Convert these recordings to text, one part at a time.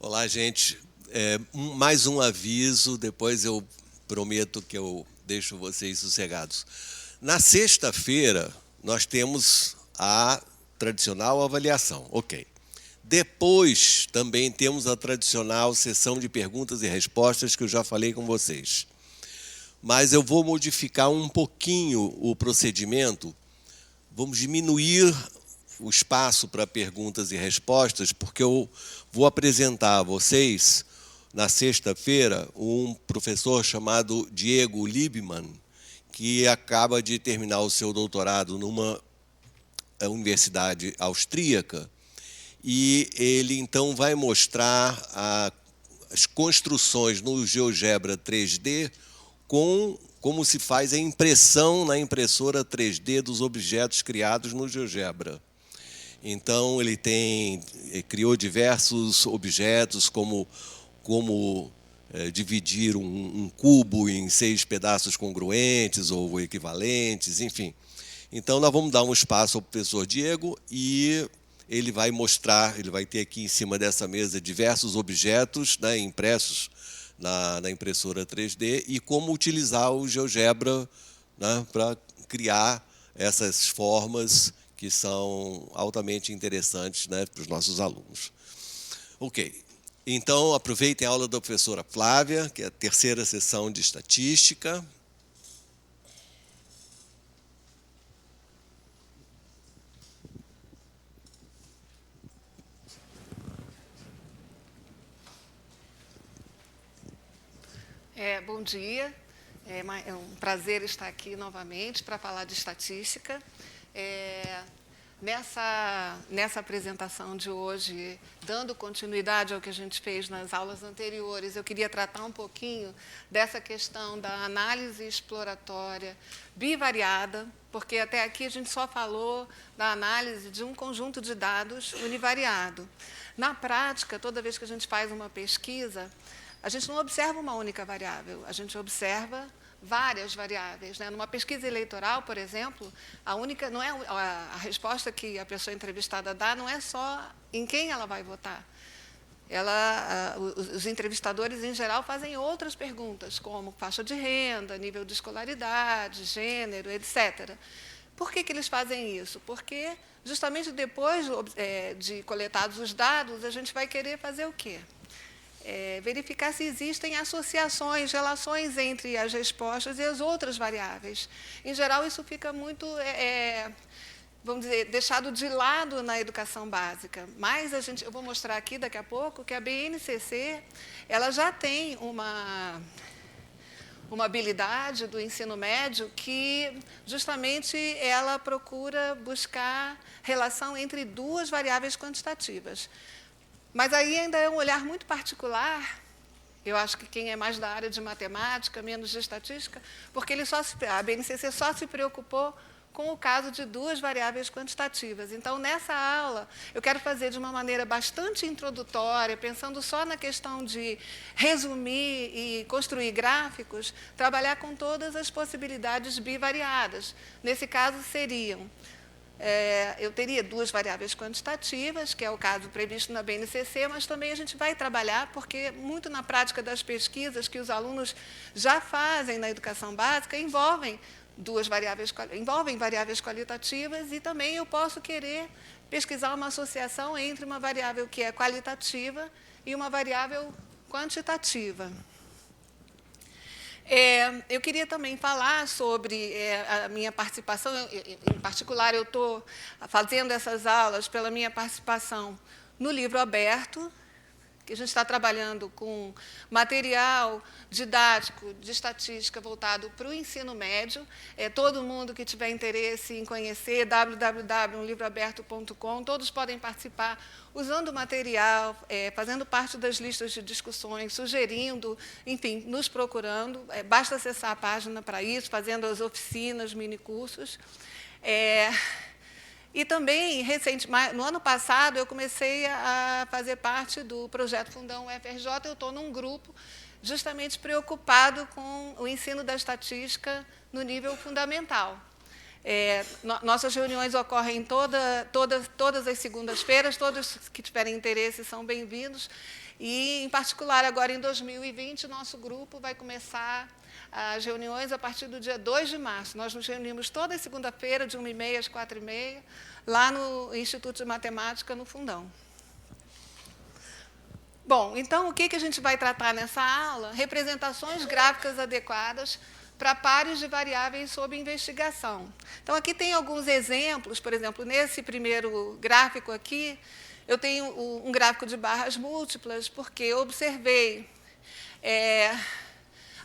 Olá, gente. Mais um aviso, depois eu prometo que eu deixo vocês sossegados. Na sexta-feira, nós temos a tradicional avaliação, ok. Depois, também temos a tradicional sessão de perguntas e respostas que eu já falei com vocês. Mas eu vou modificar um pouquinho o procedimento. Vamos diminuir o espaço para perguntas e respostas, porque eu vou apresentar a vocês, na sexta-feira, um professor chamado Diego Liebman, que acaba de terminar o seu doutorado numa universidade austríaca, e ele, então, vai mostrar as construções no GeoGebra 3D como se faz a impressão na impressora 3D dos objetos criados no GeoGebra. Então, ele criou diversos objetos, como dividir um cubo em 6 pedaços congruentes ou equivalentes, enfim. Então, nós vamos dar um espaço ao professor Diego e ele vai mostrar, ele vai ter aqui em cima dessa mesa diversos objetos, né, impressos na impressora 3D e como utilizar o GeoGebra, né, para criar essas formas que são altamente interessantes, né, para os nossos alunos. Ok, então aproveitem a aula da professora Flávia, que é a terceira sessão de estatística. Bom dia, é um prazer estar aqui novamente para falar de estatística. Nessa apresentação de hoje, dando continuidade ao que a gente fez nas aulas anteriores, eu queria tratar um pouquinho dessa questão da análise exploratória bivariada, porque até aqui a gente só falou da análise de um conjunto de dados univariado. Na prática, toda vez que a gente faz uma pesquisa, a gente não observa uma única variável, a gente observa várias variáveis, né? Numa pesquisa eleitoral, por exemplo, não é a resposta que a pessoa entrevistada dá não é só em quem ela vai votar. Os entrevistadores, em geral, fazem outras perguntas, como faixa de renda, nível de escolaridade, gênero, etc. Por que eles fazem isso? Porque, justamente depois de coletados os dados, a gente vai querer fazer o quê? Verificar se existem associações, relações entre as respostas e as outras variáveis. Em geral, isso fica muito, vamos dizer, deixado de lado na educação básica. Mas eu vou mostrar aqui daqui a pouco que a BNCC ela já tem uma habilidade do ensino médio que, justamente, ela procura buscar relação entre duas variáveis quantitativas. Mas aí ainda é um olhar muito particular, eu acho que quem é mais da área de matemática, menos de estatística, porque a BNCC só se preocupou com o caso de duas variáveis quantitativas. Então, nessa aula, eu quero fazer de uma maneira bastante introdutória, pensando só na questão de resumir e construir gráficos, trabalhar com todas as possibilidades bivariadas. Nesse caso, seriam... eu teria duas variáveis quantitativas, que é o caso previsto na BNCC, mas também a gente vai trabalhar, porque muito na prática das pesquisas que os alunos já fazem na educação básica, envolvem variáveis qualitativas e também eu posso querer pesquisar uma associação entre uma variável que é qualitativa e uma variável quantitativa. Eu queria também falar sobre a minha participação, em particular, eu estou fazendo essas aulas pela minha participação no livro aberto, que a gente está trabalhando com material didático de estatística voltado para o ensino médio. Todo mundo que tiver interesse em conhecer, www.livroaberto.com, todos podem participar usando o material, fazendo parte das listas de discussões, sugerindo, enfim, nos procurando. Basta acessar a página para isso, fazendo as oficinas, minicursos. E também, no ano passado, eu comecei a fazer parte do projeto Fundão UFRJ. Eu estou num grupo justamente preocupado com o ensino da estatística no nível fundamental. Nossas reuniões ocorrem todas as segundas-feiras, todos que tiverem interesse são bem-vindos. E, em particular, agora em 2020, nosso grupo vai começar as reuniões a partir do dia 2 de março. Nós nos reunimos toda segunda-feira, de 1h30 às 4h30, lá no Instituto de Matemática, no Fundão. Bom, então, o que a gente vai tratar nessa aula? Representações gráficas adequadas para pares de variáveis sob investigação. Então, aqui tem alguns exemplos. Por exemplo, nesse primeiro gráfico aqui, eu tenho um gráfico de barras múltiplas, porque eu observei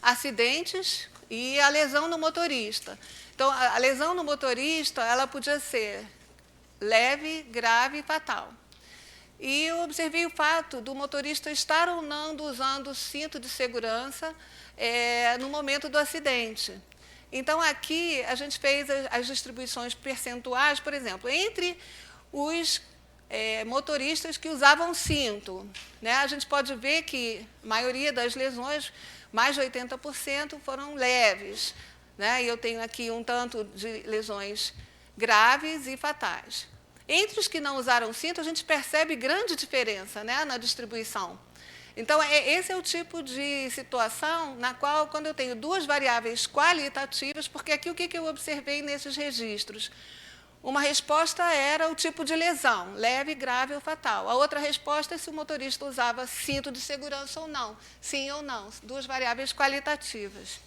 acidentes e a lesão no motorista. Então, a lesão no motorista ela podia ser leve, grave e fatal. E eu observei o fato do motorista estar ou não usando o cinto de segurança no momento do acidente. Então, aqui, a gente fez as distribuições percentuais, por exemplo, entre os motoristas que usavam cinto. Né? A gente pode ver que a maioria das lesões, mais de 80%, foram leves. Né? E eu tenho aqui um tanto de lesões graves e fatais. Entre os que não usaram cinto, a gente percebe grande diferença, né, na distribuição. Então, esse é o tipo de situação na qual, quando eu tenho duas variáveis qualitativas, porque aqui o que eu observei nesses registros? Uma resposta era o tipo de lesão, leve, grave ou fatal. A outra resposta é se o motorista usava cinto de segurança ou não, sim ou não, duas variáveis qualitativas.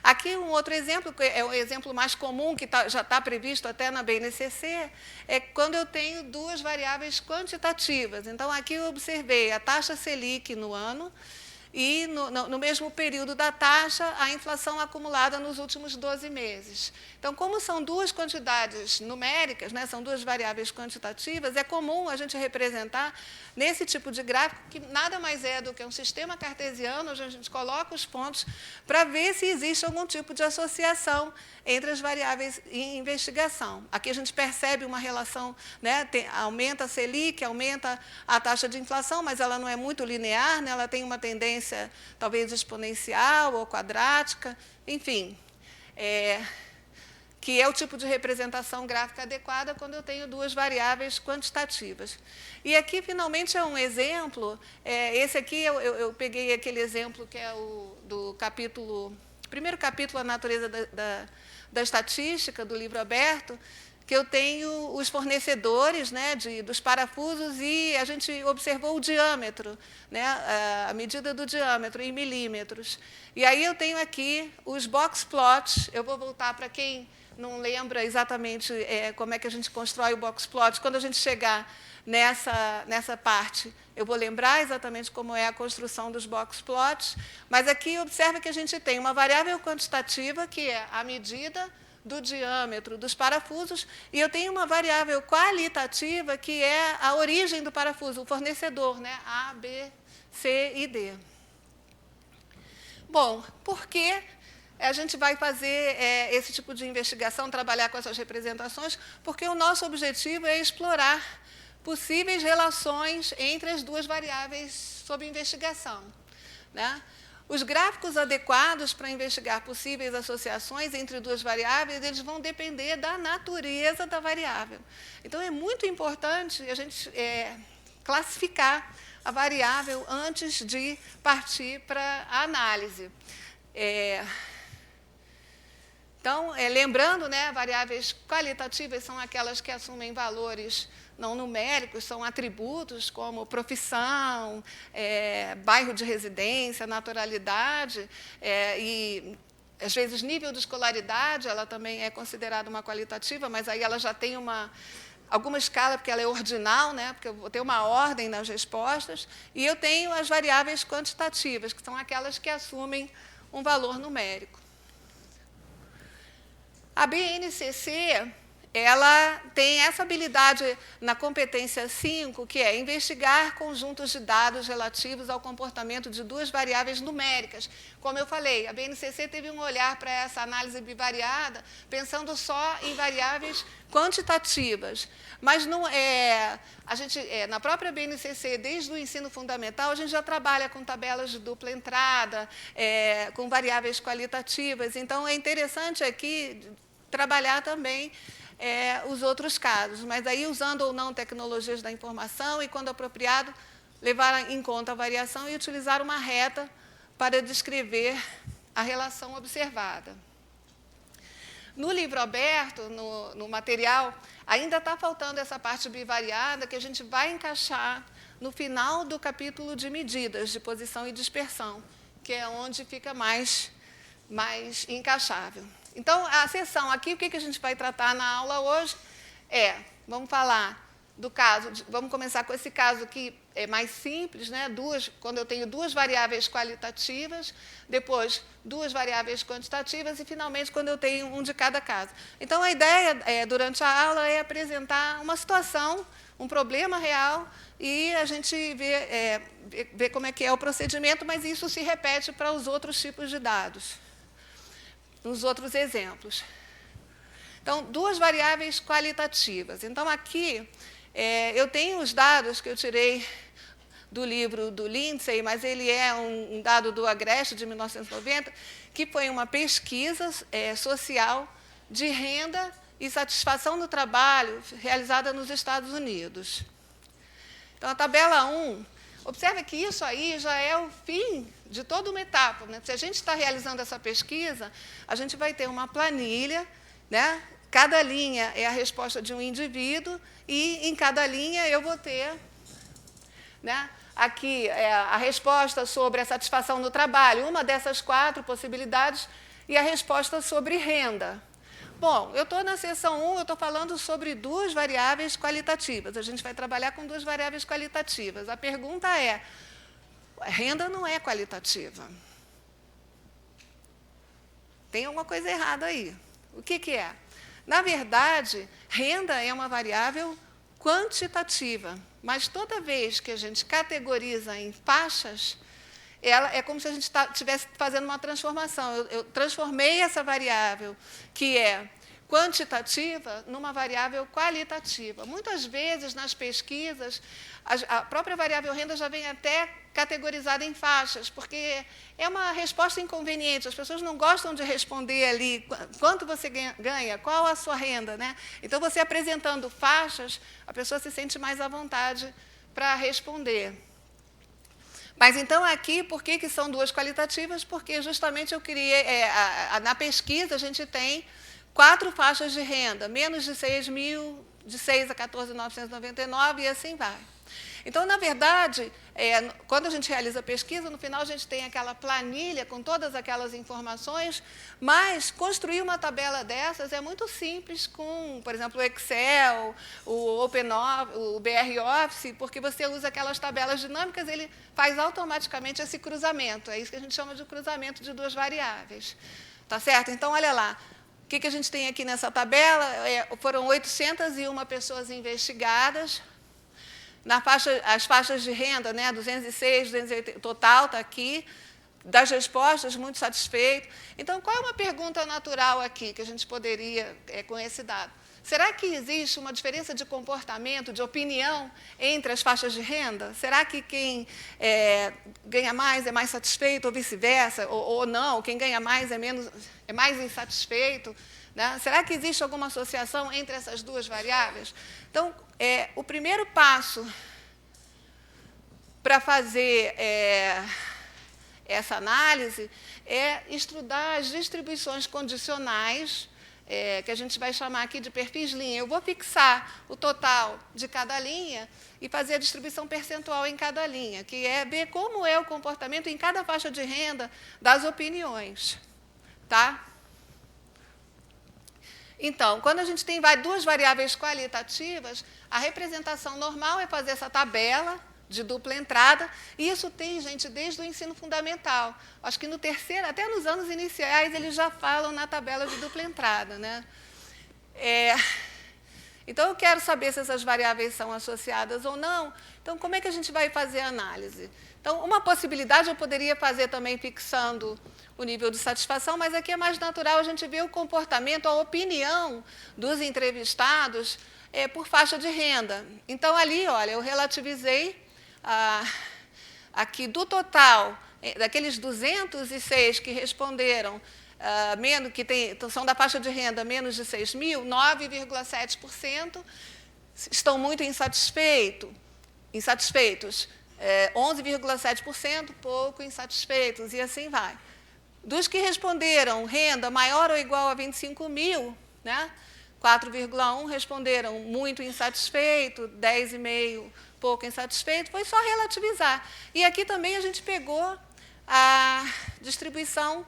Aqui um outro exemplo, que é o exemplo mais comum, que já está previsto até na BNCC, é quando eu tenho duas variáveis quantitativas. Então, aqui eu observei a taxa Selic no ano e, no mesmo período da taxa, a inflação acumulada nos últimos 12 meses. Então, como são duas quantidades numéricas, né, são duas variáveis quantitativas, é comum a gente representar nesse tipo de gráfico, que nada mais é do que um sistema cartesiano, onde a gente coloca os pontos para ver se existe algum tipo de associação entre as variáveis em investigação. Aqui a gente percebe uma relação, né, aumenta a Selic, aumenta a taxa de inflação, mas ela não é muito linear, né, ela tem uma tendência talvez exponencial ou quadrática, enfim. Que é o tipo de representação gráfica adequada quando eu tenho duas variáveis quantitativas. E aqui, finalmente, é um exemplo. Esse aqui, eu peguei aquele exemplo que é do primeiro capítulo, A Natureza da Estatística, do livro aberto, que eu tenho os fornecedores, né, dos parafusos e a gente observou o diâmetro, né, a medida do diâmetro em milímetros. E aí eu tenho aqui os box plots. Eu vou voltar para quem não lembra exatamente como é que a gente constrói o box plot. Quando a gente chegar nessa parte, eu vou lembrar exatamente como é a construção dos box plots. Mas aqui observa que a gente tem uma variável quantitativa, que é a medida do diâmetro dos parafusos, e eu tenho uma variável qualitativa, que é a origem do parafuso, o fornecedor, né? A, B, C e D. Bom, por que a gente vai fazer esse tipo de investigação, trabalhar com essas representações? Porque o nosso objetivo é explorar possíveis relações entre as duas variáveis sob investigação, né? Os gráficos adequados para investigar possíveis associações entre duas variáveis, eles vão depender da natureza da variável. Então, é muito importante a gente classificar a variável antes de partir para a análise. Então, lembrando, né, variáveis qualitativas são aquelas que assumem valores não numéricos, são atributos como profissão, bairro de residência, naturalidade, e, às vezes, nível de escolaridade, ela também é considerada uma qualitativa, mas aí ela já tem alguma escala, porque ela é ordinal, né, porque eu vou ter uma ordem nas respostas, e eu tenho as variáveis quantitativas, que são aquelas que assumem um valor numérico. A BNCC, ela tem essa habilidade na competência 5, que é investigar conjuntos de dados relativos ao comportamento de duas variáveis numéricas. Como eu falei, a BNCC teve um olhar para essa análise bivariada, pensando só em variáveis quantitativas. Mas não a gente, na própria BNCC, desde o ensino fundamental, a gente já trabalha com tabelas de dupla entrada, com variáveis qualitativas. Então, é interessante aqui trabalhar também os outros casos, mas aí usando ou não tecnologias da informação e, quando apropriado, levar em conta a variação e utilizar uma reta para descrever a relação observada. No livro aberto, no material, ainda está faltando essa parte bivariada que a gente vai encaixar no final do capítulo de medidas de posição e dispersão, que é onde fica mais encaixável. Então, a seção aqui, o que a gente vai tratar na aula hoje vamos falar do caso, vamos começar com esse caso que é mais simples, né? Quando eu tenho duas variáveis qualitativas, depois duas variáveis quantitativas e, finalmente, quando eu tenho um de cada caso. Então, a ideia, durante a aula, é apresentar uma situação, um problema real, e a gente vê como é que é o procedimento, mas isso se repete para os outros tipos de dados, nos outros exemplos. Então, duas variáveis qualitativas. Então, aqui, eu tenho os dados que eu tirei do livro do Lindsay, mas ele é um dado do Agreste, de 1990, que foi uma pesquisa social de renda e satisfação no trabalho realizada nos Estados Unidos. Então, a tabela 1, observe que isso aí já é o fim de toda uma etapa, né? Se a gente está realizando essa pesquisa, a gente vai ter uma planilha, né? Cada linha é a resposta de um indivíduo e, em cada linha, eu vou ter, né, aqui a resposta sobre a satisfação no trabalho, uma dessas 4 possibilidades, e a resposta sobre renda. Bom, eu estou na seção 1, eu estou falando sobre duas variáveis qualitativas. A gente vai trabalhar com duas variáveis qualitativas. A pergunta é, renda não é qualitativa. Tem alguma coisa errada aí. O que é? Na verdade, renda é uma variável quantitativa, mas toda vez que a gente categoriza em faixas, ela é como se a gente estivesse fazendo uma transformação. Eu transformei essa variável, que é quantitativa, numa variável qualitativa. Muitas vezes, nas pesquisas, a própria variável renda já vem até categorizada em faixas, porque é uma resposta inconveniente. As pessoas não gostam de responder ali quanto você ganha, qual a sua renda, né? Então, você apresentando faixas, a pessoa se sente mais à vontade para responder. Mas, então, aqui, por que são duas qualitativas? Porque, justamente, eu criei, na pesquisa, a gente tem 4 faixas de renda, menos de 6 mil, de 6 a 14.999, e assim vai. Então, na verdade, quando a gente realiza a pesquisa, no final a gente tem aquela planilha com todas aquelas informações, mas construir uma tabela dessas é muito simples com, por exemplo, o Excel, o BR Office, porque você usa aquelas tabelas dinâmicas, ele faz automaticamente esse cruzamento. É isso que a gente chama de cruzamento de duas variáveis. Tá certo? Então, olha lá. O que a gente tem aqui nessa tabela? Foram 801 pessoas investigadas. As faixas de renda, né, 206, 280, total está aqui. Das respostas, muito satisfeito. Então, qual é uma pergunta natural aqui que a gente poderia, com esse dado? Será que existe uma diferença de comportamento, de opinião, entre as faixas de renda? Será que quem ganha mais é mais satisfeito, ou vice-versa? Ou não, quem ganha mais é mais insatisfeito? Né? Será que existe alguma associação entre essas duas variáveis? Então, o primeiro passo para fazer essa análise é estudar as distribuições condicionais, que a gente vai chamar aqui de perfis linha. Eu vou fixar o total de cada linha e fazer a distribuição percentual em cada linha, que é ver como é o comportamento em cada faixa de renda das opiniões. Tá? Então, quando a gente tem duas variáveis qualitativas, a representação normal é fazer essa tabela de dupla entrada, e isso tem, gente, desde o ensino fundamental. Acho que no terceiro, até nos anos iniciais, eles já falam na tabela de dupla entrada, né? Então, eu quero saber se essas variáveis são associadas ou não. Então, como é que a gente vai fazer a análise? Então, uma possibilidade eu poderia fazer também fixando o nível de satisfação, mas aqui é mais natural a gente ver o comportamento, a opinião dos entrevistados por faixa de renda. Então, ali, olha, eu relativizei aqui do total, daqueles 206 que responderam são da faixa de renda menos de 6 mil, 9,7% estão muito insatisfeitos, 11,7% pouco insatisfeitos, e assim vai. Dos que responderam renda maior ou igual a 25 mil, né, 4,1% responderam muito insatisfeito, 10,5% pouco insatisfeito, foi só relativizar. E aqui também a gente pegou a distribuição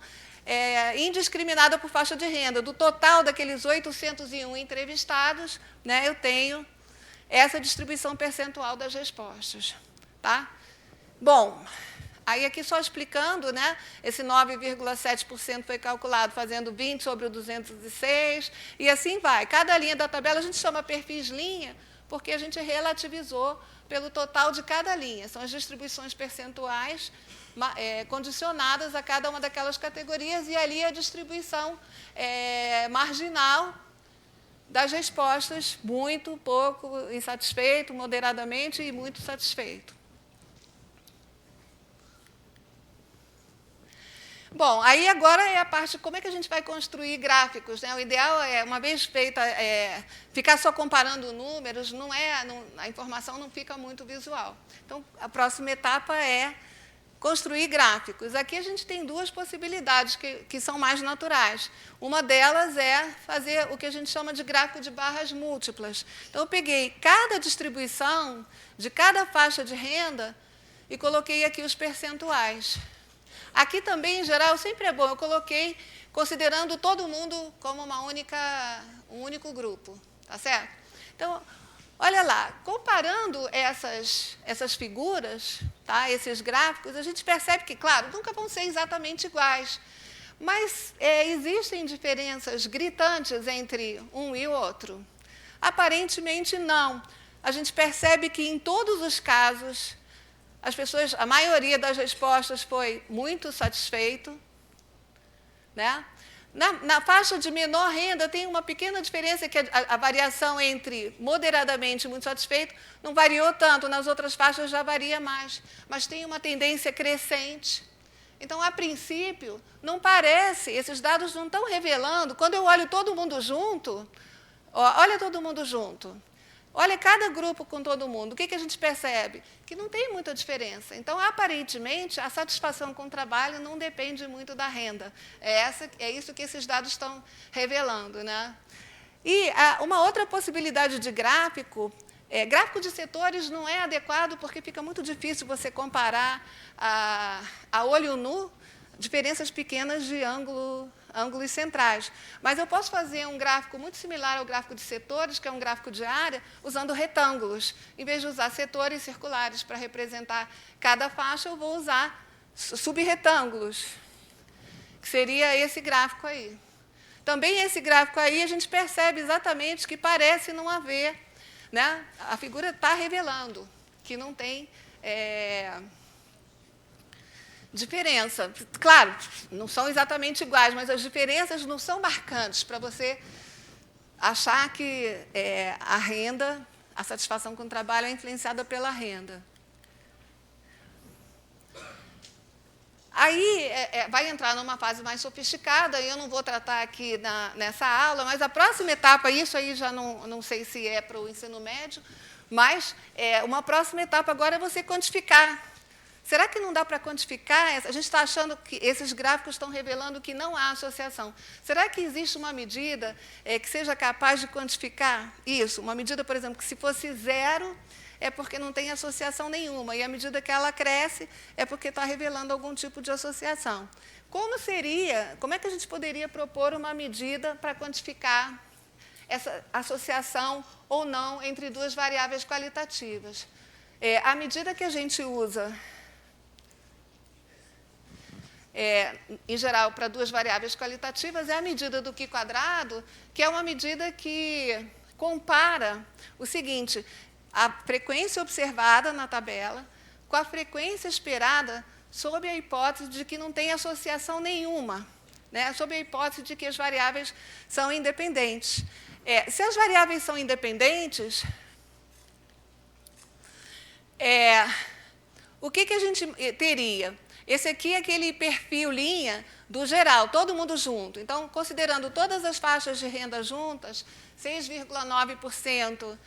indiscriminada por faixa de renda. Do total daqueles 801 entrevistados, né, eu tenho essa distribuição percentual das respostas. Tá? Bom, aí aqui só explicando, né, esse 9,7% foi calculado fazendo 20 sobre o 206, e assim vai. Cada linha da tabela a gente chama perfis linha, porque a gente relativizou pelo total de cada linha. São as distribuições percentuais condicionadas a cada uma daquelas categorias, e ali a distribuição marginal das respostas, muito, pouco, insatisfeito, moderadamente e muito satisfeito. Bom, aí agora é a parte de como é que a gente vai construir gráficos, né? O ideal é, uma vez feita, ficar só comparando números, a informação não fica muito visual. Então, a próxima etapa é construir gráficos. Aqui a gente tem duas possibilidades que são mais naturais. Uma delas é fazer o que a gente chama de gráfico de barras múltiplas. Então, eu peguei cada distribuição de cada faixa de renda e coloquei aqui os percentuais. Aqui também, em geral, sempre é bom, eu coloquei considerando todo mundo como um único grupo, tá certo? Então, olha lá, comparando essas figuras, tá, esses gráficos, a gente percebe que, claro, nunca vão ser exatamente iguais, mas existem diferenças gritantes entre um e o outro. Aparentemente, não. A gente percebe que, em todos os casos, a maioria das respostas foi muito satisfeito, né? Na faixa de menor renda, tem uma pequena diferença, que a variação entre moderadamente e muito satisfeito não variou tanto, nas outras faixas já varia mais, mas tem uma tendência crescente. Então, a princípio, não parece, esses dados não estão revelando, quando eu olho todo mundo junto, olha todo mundo junto, olha cada grupo com todo mundo, o que a gente percebe? Que não tem muita diferença. Então, aparentemente, a satisfação com o trabalho não depende muito da renda. É isso que esses dados estão revelando, né? E uma outra possibilidade de gráfico de setores não é adequado, porque fica muito difícil você comparar a olho nu diferenças pequenas de ângulos centrais. Mas eu posso fazer um gráfico muito similar ao gráfico de setores, que é um gráfico de área, usando retângulos. Em vez de usar setores circulares para representar cada faixa, eu vou usar subretângulos, que seria esse gráfico aí. Também esse gráfico aí, a gente percebe exatamente que parece não haver, né? A figura está revelando que não tem diferença. Claro, não são exatamente iguais, mas as diferenças não são marcantes para você achar que a renda, a satisfação com o trabalho é influenciada pela renda. Aí vai entrar numa fase mais sofisticada, e eu não vou tratar aqui nessa aula, mas a próxima etapa, isso aí já não sei se é para o ensino médio, mas uma próxima etapa agora é você quantificar. Será que não dá para quantificar? A gente está achando que esses gráficos estão revelando que não há associação. Será que existe uma medida que seja capaz de quantificar isso? Uma medida, por exemplo, que se fosse 0, é porque não tem associação nenhuma, e à medida que ela cresce, é porque está revelando algum tipo de associação. Como é que a gente poderia propor uma medida para quantificar essa associação ou não entre duas variáveis qualitativas? A medida que a gente usa em geral, para duas variáveis qualitativas, é a medida do Q quadrado, que é uma medida que compara o seguinte: a frequência observada na tabela com a frequência esperada sob a hipótese de que não tem associação nenhuma, né? Sob a hipótese de que as variáveis são independentes. Se as variáveis são independentes, o que a gente teria? Esse aqui é aquele perfil linha do geral, todo mundo junto. Então, considerando todas as faixas de renda juntas, 6,9%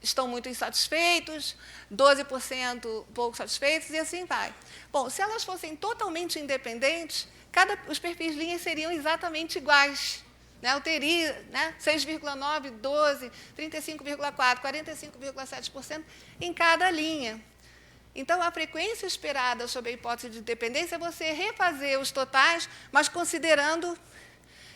estão muito insatisfeitos, 12% pouco satisfeitos, e assim vai. Bom, se elas fossem totalmente independentes, os perfis linhas seriam exatamente iguais. Eu teria 6,9%, 12%, 35,4%, 45,7% em cada linha. Então, a frequência esperada sob a hipótese de dependência é você refazer os totais, mas considerando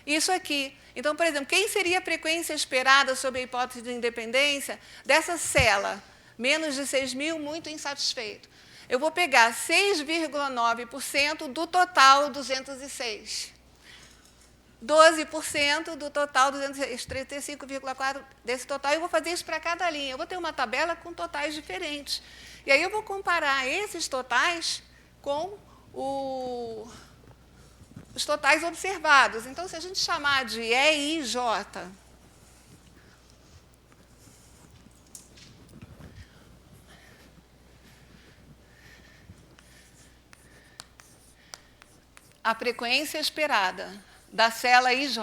isso aqui. Então, por exemplo, quem seria a frequência esperada sob a hipótese de independência dessa cela, menos de 6.000, muito insatisfeito? Eu vou pegar 6,9% do total 206. 12% do total 206, 35,4% desse total, eu vou fazer isso para cada linha. Eu vou ter uma tabela com totais diferentes. E aí eu vou comparar esses totais com os totais observados. Então, se a gente chamar de EIJ, a frequência esperada da cela IJ,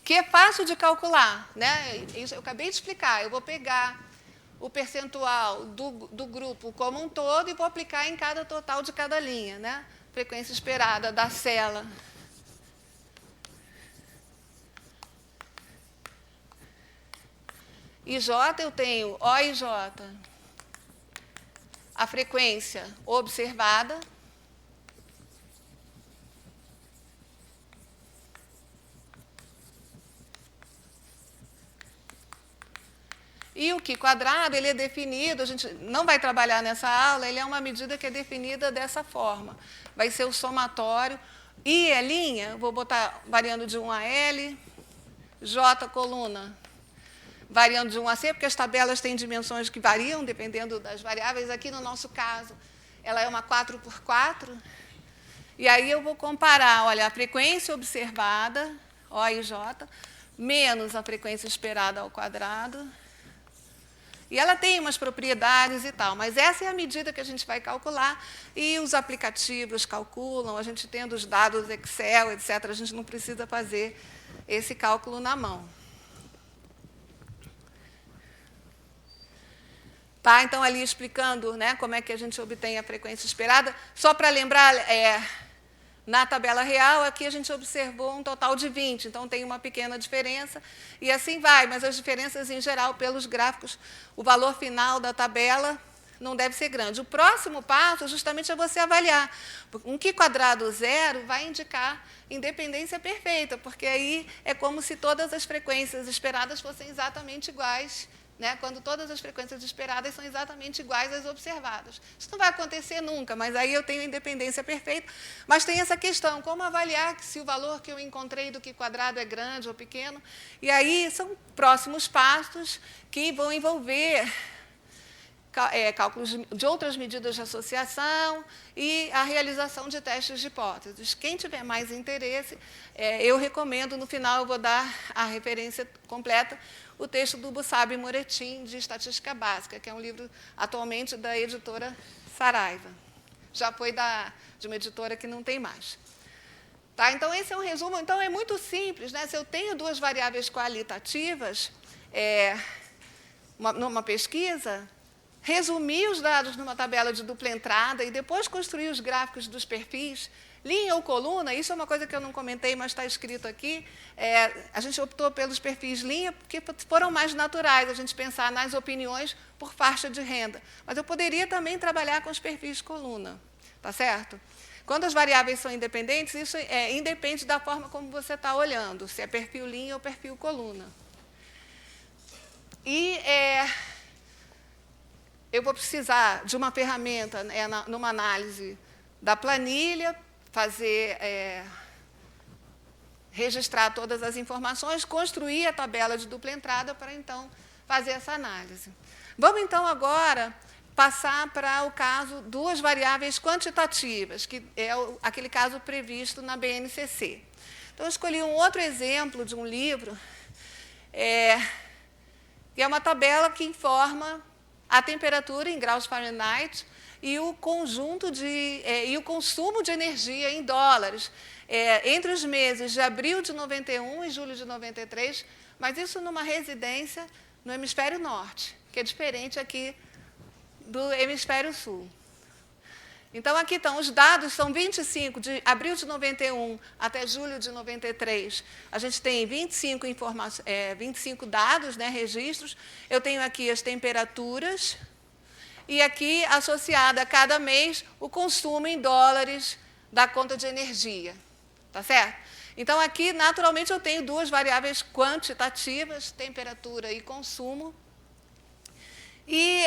que é fácil de calcular, Isso eu acabei de explicar. Eu vou pegar o percentual do grupo como um todo e vou aplicar em cada total de cada linha, Frequência esperada da cela IJ, eu tenho OIJ, a frequência observada, e o Q quadrado, ele é definido, a gente não vai trabalhar nessa aula, ele é uma medida que é definida dessa forma. Vai ser o somatório. I é linha, vou botar variando de 1 a L, J coluna, variando de 1 a C, porque as tabelas têm dimensões que variam, dependendo das variáveis. Aqui, no nosso caso, ela é uma 4x4. E aí eu vou comparar, olha, a frequência observada, O e J, menos a frequência esperada ao quadrado. E ela tem umas propriedades e tal, mas essa é a medida que a gente vai calcular, e os aplicativos calculam, a gente tendo os dados Excel, etc., a gente não precisa fazer esse cálculo na mão. Então, ali explicando como é que a gente obtém a frequência esperada, só para lembrar, na tabela real, aqui a gente observou um total de 20, então tem uma pequena diferença, e assim vai, mas as diferenças, em geral, pelos gráficos, o valor final da tabela não deve ser grande. O próximo passo, justamente, é você avaliar. Um Q quadrado zero vai indicar independência perfeita, porque aí é como se todas as frequências esperadas fossem exatamente iguais, quando todas as frequências esperadas são exatamente iguais às observadas. Isso não vai acontecer nunca, mas aí eu tenho a independência perfeita. Mas tem essa questão, como avaliar se o valor que eu encontrei do Q quadrado é grande ou pequeno? E aí são próximos passos que vão envolver cálculos de outras medidas de associação e a realização de testes de hipóteses. Quem tiver mais interesse, eu recomendo, no final eu vou dar a referência completa, o texto do Bussab e Moretin, de Estatística Básica, que é um livro, atualmente, da editora Saraiva. Já foi de uma editora que não tem mais. Então, esse é um resumo. Então, é muito simples. Se eu tenho duas variáveis qualitativas numa pesquisa, resumir os dados numa tabela de dupla entrada e depois construir os gráficos dos perfis, linha ou coluna, isso é uma coisa que eu não comentei, mas está escrito aqui. A gente optou pelos perfis linha porque foram mais naturais, a gente pensar nas opiniões por faixa de renda. Mas eu poderia também trabalhar com os perfis coluna, tá certo? Quando as variáveis são independentes, isso independe da forma como você está olhando, se é perfil linha ou perfil coluna. E eu vou precisar de uma ferramenta numa análise da planilha, registrar todas as informações, construir a tabela de dupla entrada para, então, fazer essa análise. Vamos, então, agora passar para o caso duas variáveis quantitativas, que é aquele caso previsto na BNCC. Então, eu escolhi um outro exemplo de um livro, que é uma tabela que informa a temperatura em graus Fahrenheit e o conjunto e o consumo de energia em dólares entre os meses de abril de 91 e julho de 93, mas isso numa residência no hemisfério norte, que é diferente aqui do hemisfério sul. Então, aqui estão os dados, são 25, de abril de 91 até julho de 93. A gente tem 25 dados, né, registros. Eu tenho aqui as temperaturas e aqui, associada a cada mês, o consumo em dólares da conta de energia. Tá certo? Então, aqui, naturalmente, eu tenho duas variáveis quantitativas, temperatura e consumo. E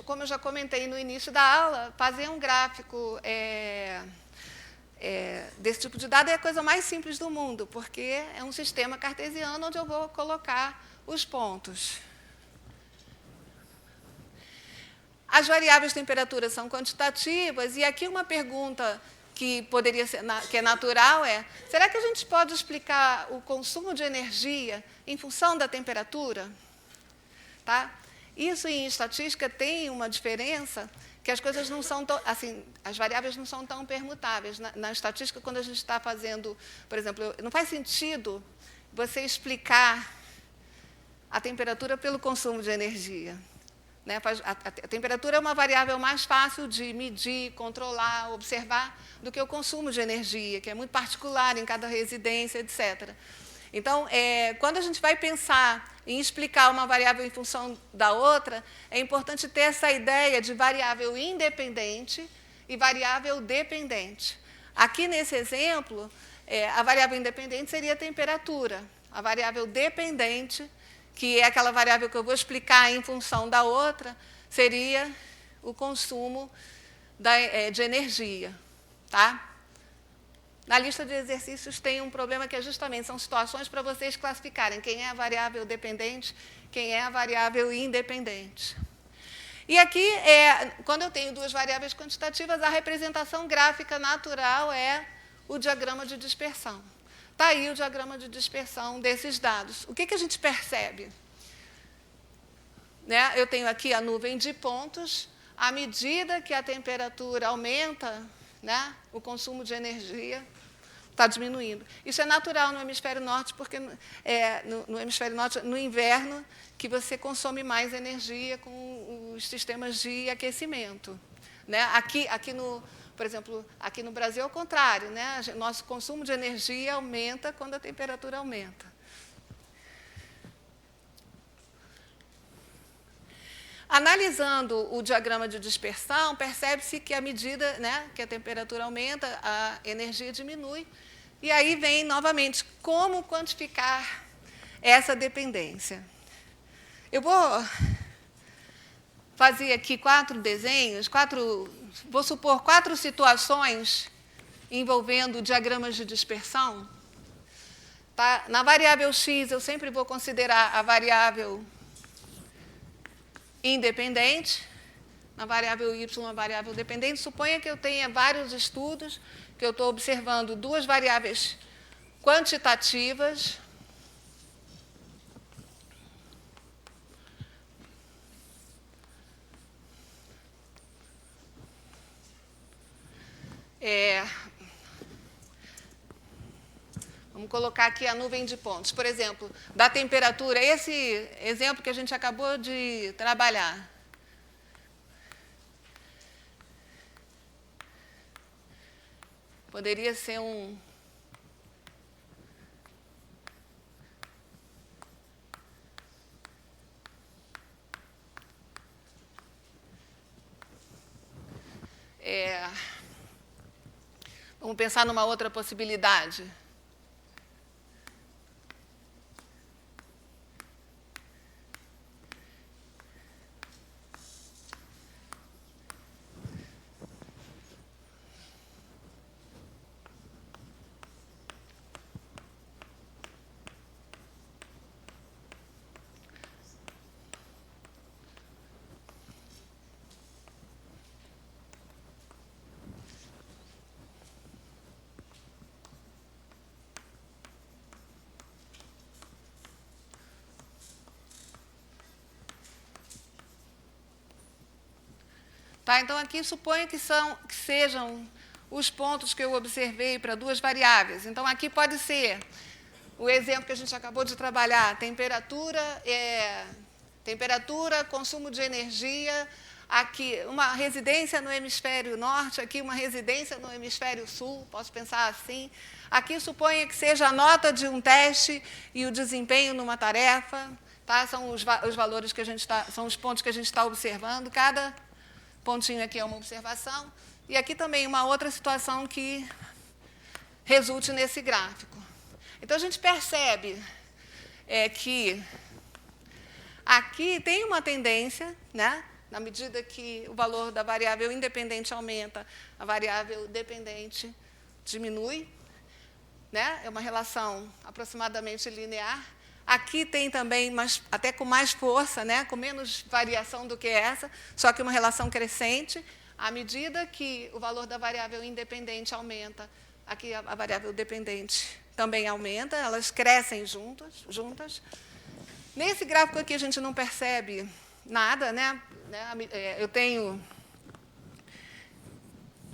como eu já comentei no início da aula, fazer um gráfico desse tipo de dado é a coisa mais simples do mundo, porque é um sistema cartesiano onde eu vou colocar os pontos. As variáveis de temperatura são quantitativas, e aqui uma pergunta que poderia ser, que é natural é: será que a gente pode explicar o consumo de energia em função da temperatura? Tá? Isso, em estatística, tem uma diferença, que as coisas não são tão, assim, as variáveis não são tão permutáveis. Na estatística, quando a gente está fazendo, por exemplo, não faz sentido você explicar a temperatura pelo consumo de energia. Né? A temperatura é uma variável mais fácil de medir, controlar, observar, do que o consumo de energia, que é muito particular em cada residência, etc. Então, quando a gente vai pensar em explicar uma variável em função da outra, é importante ter essa ideia de variável independente e variável dependente. Aqui, nesse exemplo, a variável independente seria a temperatura. A variável dependente, que é aquela variável que eu vou explicar em função da outra, seria o consumo de energia. Tá? Na lista de exercícios tem um problema que justamente são situações para vocês classificarem quem é a variável dependente, quem é a variável independente. E aqui, quando eu tenho duas variáveis quantitativas, a representação gráfica natural é o diagrama de dispersão. Está aí o diagrama de dispersão desses dados. O que a gente percebe? Né? Eu tenho aqui a nuvem de pontos. À medida que a temperatura aumenta, né, o consumo de energia está diminuindo. Isso é natural no hemisfério norte, porque no hemisfério norte, no inverno, que você consome mais energia com os sistemas de aquecimento. Né? Por exemplo, aqui no Brasil é o contrário. Né? Nosso consumo de energia aumenta quando a temperatura aumenta. Analisando o diagrama de dispersão, percebe-se que à medida, né, que a temperatura aumenta, a energia diminui. E aí vem, novamente, como quantificar essa dependência. Eu vou fazer aqui 4 desenhos, vou supor 4 situações envolvendo diagramas de dispersão. Tá? Na variável x, eu sempre vou considerar a variável independente, na variável y, a variável dependente. Suponha que eu tenha vários estudos, que eu estou observando duas variáveis quantitativas. Vamos colocar aqui a nuvem de pontos. Por exemplo, da temperatura, esse exemplo que a gente acabou de trabalhar. Poderia ser um... Vamos pensar numa outra possibilidade. Tá? Então, aqui suponho que sejam os pontos que eu observei para duas variáveis. Então, aqui pode ser o exemplo que a gente acabou de trabalhar, temperatura, consumo de energia, aqui uma residência no hemisfério norte, aqui uma residência no hemisfério sul, posso pensar assim. Aqui suponha que seja a nota de um teste e o desempenho numa tarefa, tá? São os valores que a gente são os pontos que a gente está observando, cada pontinho aqui é uma observação, e aqui também uma outra situação que resulte nesse gráfico. Então, a gente percebe que aqui tem uma tendência, né? Na medida que o valor da variável independente aumenta, a variável dependente diminui, né? É uma relação aproximadamente linear. Aqui tem também, até com mais força, né? Com menos variação do que essa, só que uma relação crescente. À medida que o valor da variável independente aumenta, aqui a variável dependente também aumenta, elas crescem juntas. Nesse gráfico aqui a gente não percebe nada, né? Eu tenho...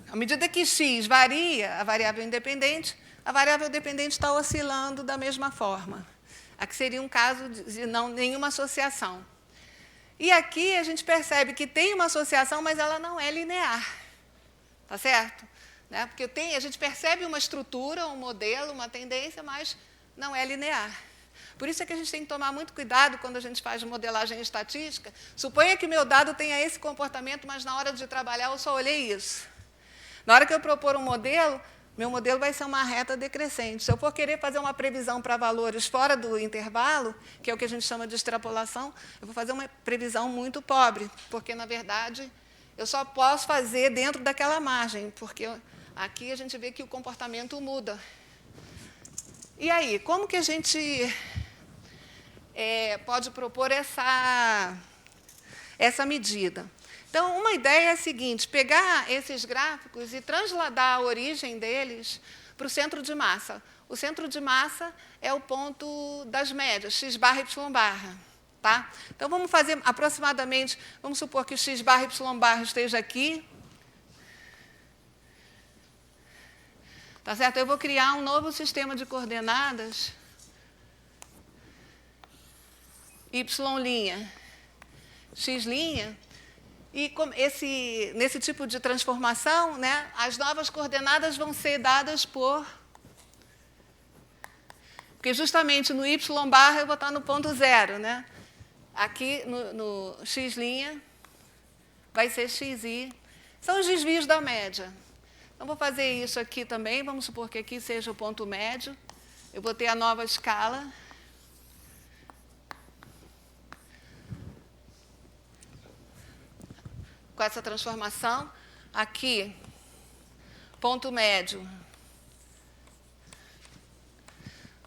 À medida que x varia, a variável independente está oscilando da mesma forma. Aqui seria um caso de nenhuma associação. E aqui a gente percebe que tem uma associação, mas ela não é linear. Tá certo? Né? Porque a gente percebe uma estrutura, um modelo, uma tendência, mas não é linear. Por isso é que a gente tem que tomar muito cuidado quando a gente faz modelagem estatística. Suponha que meu dado tenha esse comportamento, mas na hora de trabalhar eu só olhei isso. Na hora que eu propor um modelo, meu modelo vai ser uma reta decrescente. Se eu for querer fazer uma previsão para valores fora do intervalo, que é o que a gente chama de extrapolação, eu vou fazer uma previsão muito pobre, porque, na verdade, eu só posso fazer dentro daquela margem, porque aqui a gente vê que o comportamento muda. E aí, como que a gente pode propor essa medida? Então, uma ideia é a seguinte: pegar esses gráficos e transladar a origem deles para o centro de massa. O centro de massa é o ponto das médias, x barra, y barra. Tá? Então, vamos fazer aproximadamente, vamos supor que o x barra, y barra esteja aqui. Tá certo? Eu vou criar um novo sistema de coordenadas, y', x', e nesse tipo de transformação, né, as novas coordenadas vão ser dadas por... Porque justamente no y barra eu vou estar no ponto zero. Né? Aqui no x' vai ser xi. São os desvios da média. Então, vou fazer isso aqui também. Vamos supor que aqui seja o ponto médio. Eu vou ter a nova escala. Com essa transformação, aqui, ponto médio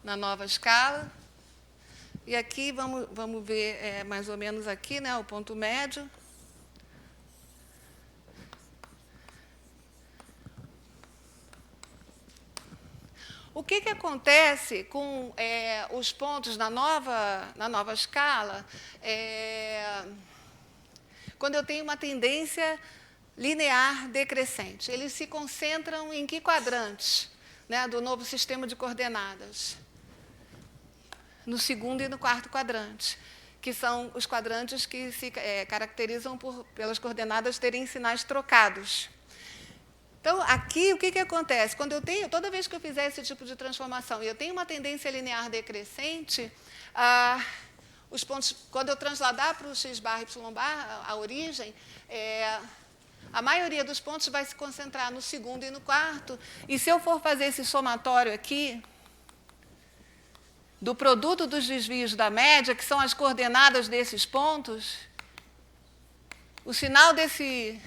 na nova escala. E aqui, vamos ver mais ou menos aqui, né, o ponto médio. O que acontece com os pontos na nova escala? Quando eu tenho uma tendência linear decrescente. Eles se concentram em que quadrantes, né, do novo sistema de coordenadas? No segundo e no quarto quadrante, que são os quadrantes que se caracterizam pelas coordenadas terem sinais trocados. Então, aqui, o que acontece? Toda vez que eu fizer esse tipo de transformação e eu tenho uma tendência linear decrescente, os pontos, quando eu transladar para o x barra, y barra, a origem, a maioria dos pontos vai se concentrar no segundo e no quarto. E se eu for fazer esse somatório aqui, do produto dos desvios da média, que são as coordenadas desses pontos, o sinal desse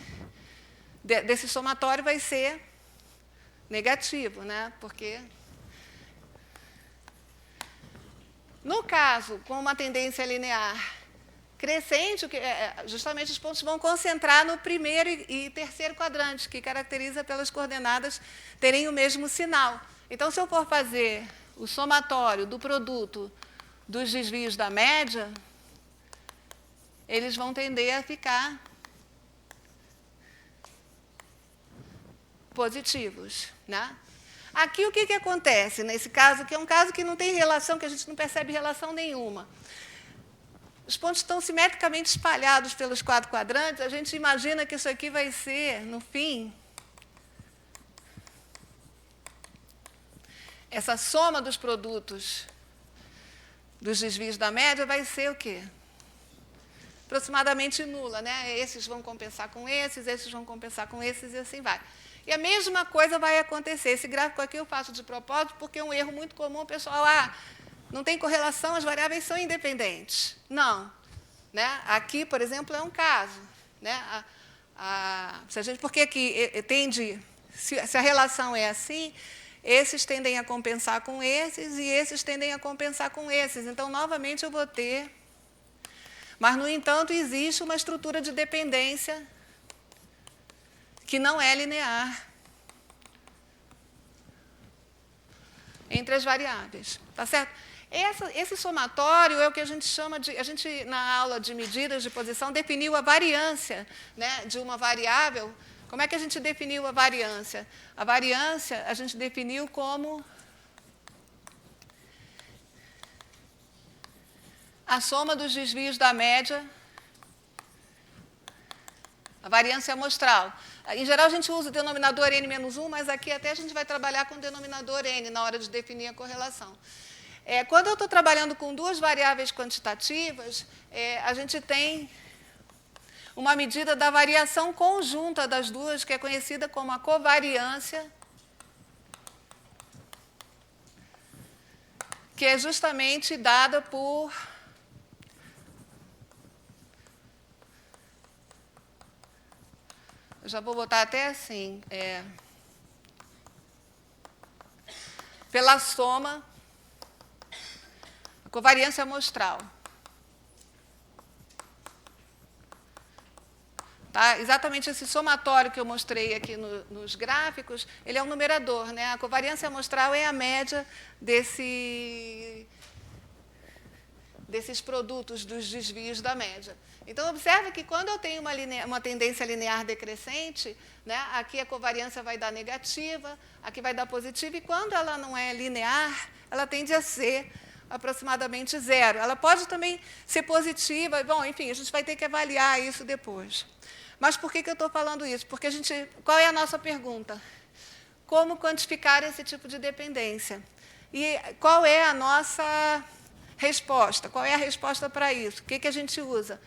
somatório vai ser negativo, né? Porque... No caso, com uma tendência linear crescente, justamente os pontos vão concentrar no primeiro e terceiro quadrante, que caracteriza pelas coordenadas terem o mesmo sinal. Então, se eu for fazer o somatório do produto dos desvios da média, eles vão tender a ficar positivos, né? Aqui, o que acontece nesse caso, que é um caso que não tem relação, que a gente não percebe relação nenhuma. Os pontos estão simetricamente espalhados pelos 4 quadrantes, a gente imagina que isso aqui vai ser, no fim, essa soma dos produtos dos desvios da média vai ser o quê? Aproximadamente nula, né? Esses vão compensar com esses vão compensar com esses, e assim vai. E a mesma coisa vai acontecer. Esse gráfico aqui eu faço de propósito, porque é um erro muito comum, pessoal, não tem correlação, as variáveis são independentes. Não. Né? Aqui, por exemplo, é um caso. Né? Porque aqui tende, se a relação é assim, esses tendem a compensar com esses e esses tendem a compensar com esses. Então, novamente, eu vou ter... Mas, no entanto, existe uma estrutura de dependência que não é linear entre as variáveis. Tá certo? Esse somatório é o que a gente chama de... A gente, na aula de medidas de posição, definiu a variância, né, de uma variável. Como é que a gente definiu a variância? A variância a gente definiu como a soma dos desvios da média, a variância amostral. Em geral, a gente usa o denominador n-1, mas aqui até a gente vai trabalhar com o denominador n na hora de definir a correlação. Quando eu estou trabalhando com 2 variáveis quantitativas, a gente tem uma medida da variação conjunta das duas, que é conhecida como a covariância, que é justamente dada por... Eu já vou botar até assim, pela soma, a covariância amostral. Tá? Exatamente esse somatório que eu mostrei aqui nos gráficos, ele é um numerador, né? A covariância amostral é a média desses produtos dos desvios da média. Então, observe que quando eu tenho uma tendência linear decrescente, né, aqui a covariância vai dar negativa, aqui vai dar positiva, e quando ela não é linear, ela tende a ser aproximadamente 0. Ela pode também ser positiva, bom, enfim, a gente vai ter que avaliar isso depois. Mas por que eu estou falando isso? Porque qual é a nossa pergunta? Como quantificar esse tipo de dependência? E qual é a nossa resposta? Qual é a resposta para isso? O que a gente usa?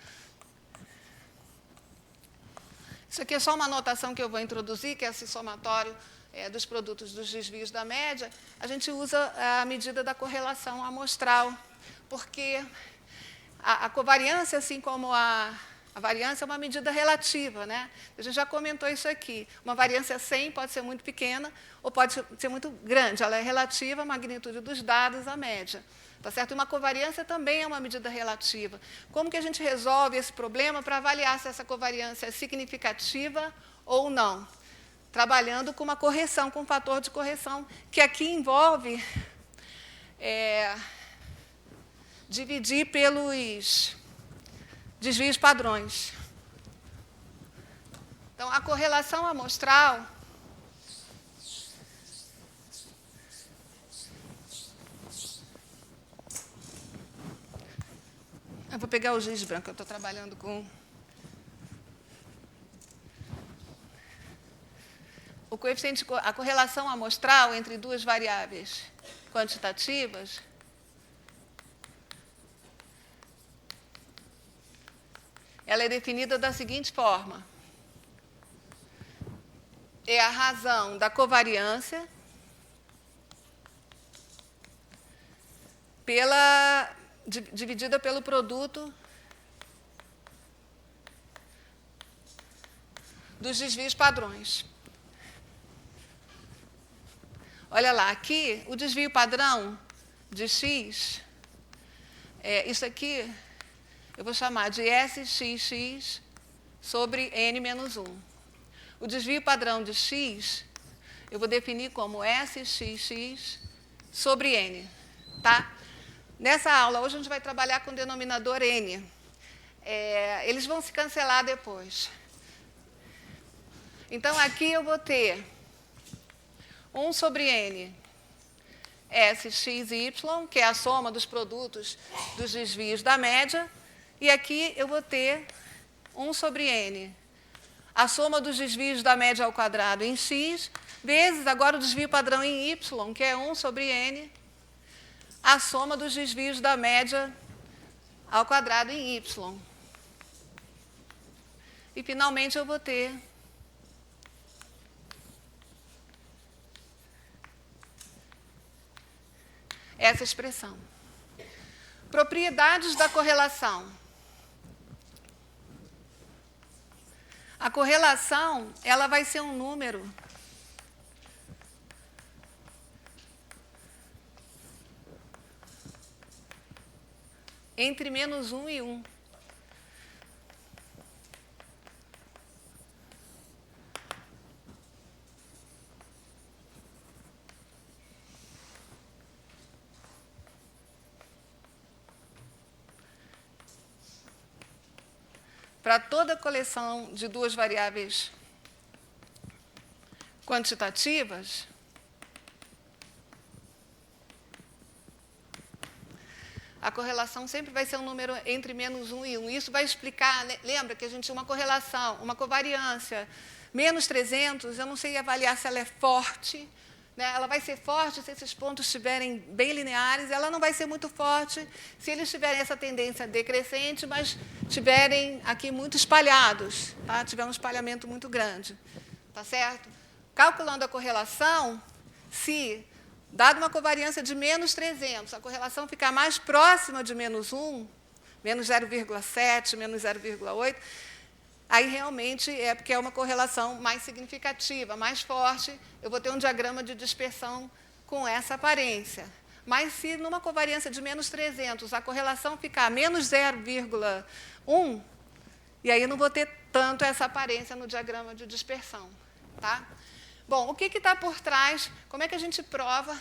Isso aqui é só uma anotação que eu vou introduzir, que é esse somatório dos produtos dos desvios da média. A gente usa a medida da correlação amostral, porque a covariância, assim como a variância, é uma medida relativa, né? A gente já comentou isso aqui. Uma variância 100 pode ser muito pequena ou pode ser muito grande. Ela é relativa à magnitude dos dados à média. Tá certo? Uma covariância também é uma medida relativa. Como que a gente resolve esse problema para avaliar se essa covariância é significativa ou não? Trabalhando com uma correção, com um fator de correção, que aqui envolve dividir pelos desvios padrões. Então, a correlação amostral eu vou pegar o giz branco, eu estou trabalhando com... O coeficiente, a correlação amostral entre 2 variáveis quantitativas ela é definida da seguinte forma. É a razão da covariância dividida pelo produto dos desvios padrões. Olha lá, aqui, o desvio padrão de x, isso aqui eu vou chamar de SXX sobre N menos 1. O desvio padrão de x, eu vou definir como SXX sobre N. Tá? Nessa aula, hoje a gente vai trabalhar com o denominador N. Eles vão se cancelar depois. Então, aqui eu vou ter 1 sobre N SXY, que é a soma dos produtos dos desvios da média, e aqui eu vou ter 1 sobre N, a soma dos desvios da média ao quadrado em X, vezes agora o desvio padrão em Y, que é 1 sobre N, a soma dos desvios da média ao quadrado em Y. E, finalmente, eu vou ter essa expressão. Propriedades da correlação. A correlação, ela vai ser um número entre -1 e 1. Para toda coleção de duas variáveis quantitativas, a correlação sempre vai ser um número entre -1 e 1. Isso vai explicar, lembra que a gente tinha uma correlação, uma covariância, -300, eu não sei avaliar se ela é forte, né? Ela vai ser forte se esses pontos estiverem bem lineares, ela não vai ser muito forte se eles tiverem essa tendência decrescente, mas estiverem aqui muito espalhados, tá? Tiver um espalhamento muito grande, tá certo? Calculando a correlação, se dada uma covariância de -300, a correlação ficar mais próxima de -1, -0,7, -0,8, aí realmente é porque é uma correlação mais significativa, mais forte, eu vou ter um diagrama de dispersão com essa aparência. Mas se numa covariância de -300 a correlação ficar -0,1, e aí eu não vou ter tanto essa aparência no diagrama de dispersão. Tá? Bom, o que está por trás? Como é que a gente prova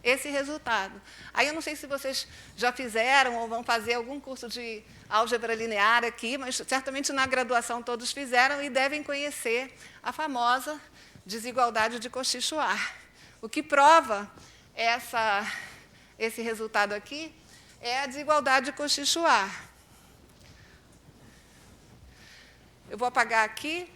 esse resultado? Aí eu não sei se vocês já fizeram ou vão fazer algum curso de álgebra linear aqui, mas certamente na graduação todos fizeram e devem conhecer a famosa desigualdade de Cauchy-Schwarz. O que prova esse resultado aqui é a desigualdade de Cauchy-Schwarz. Eu vou apagar aqui.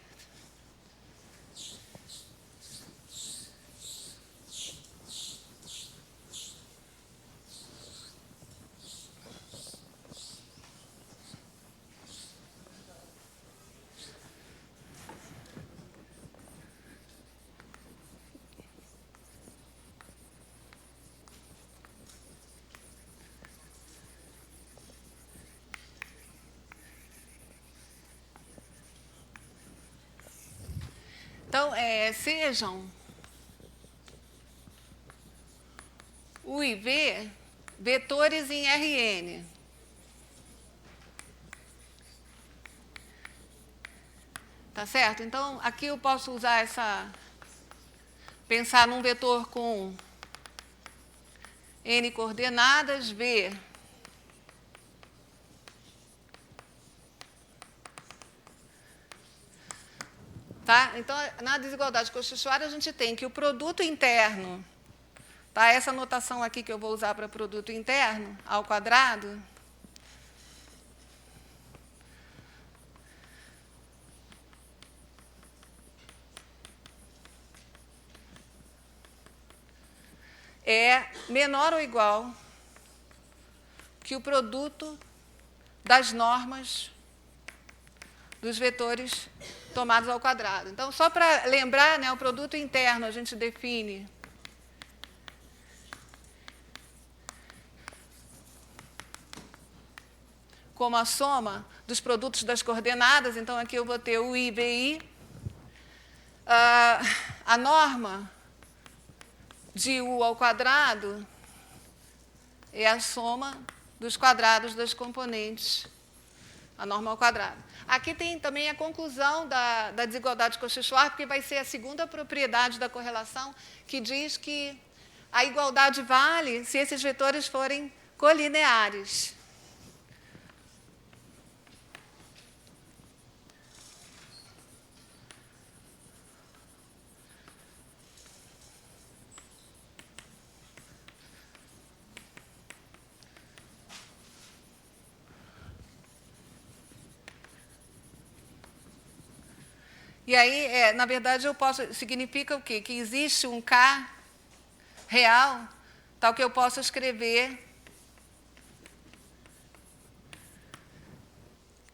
Então, sejam U e V vetores em Rn. Tá certo? Então, aqui eu posso usar pensar num vetor com n coordenadas, V tá? Então, na desigualdade de Cauchy-Schwarz, a gente tem que o produto interno, tá? Essa notação aqui que eu vou usar para produto interno, ao quadrado, é menor ou igual que o produto das normas dos vetores tomados ao quadrado. Então, só para lembrar, né, o produto interno a gente define como a soma dos produtos das coordenadas. Então, aqui eu vou ter o I, VI. A norma de U ao quadrado é a soma dos quadrados das componentes, a norma ao quadrado. Aqui tem também a conclusão da desigualdade de Cauchy-Schwarz, porque vai ser a segunda propriedade da correlação, que diz que a igualdade vale se esses vetores forem colineares. E aí, na verdade, significa o quê? Que existe um K real, tal que eu posso escrever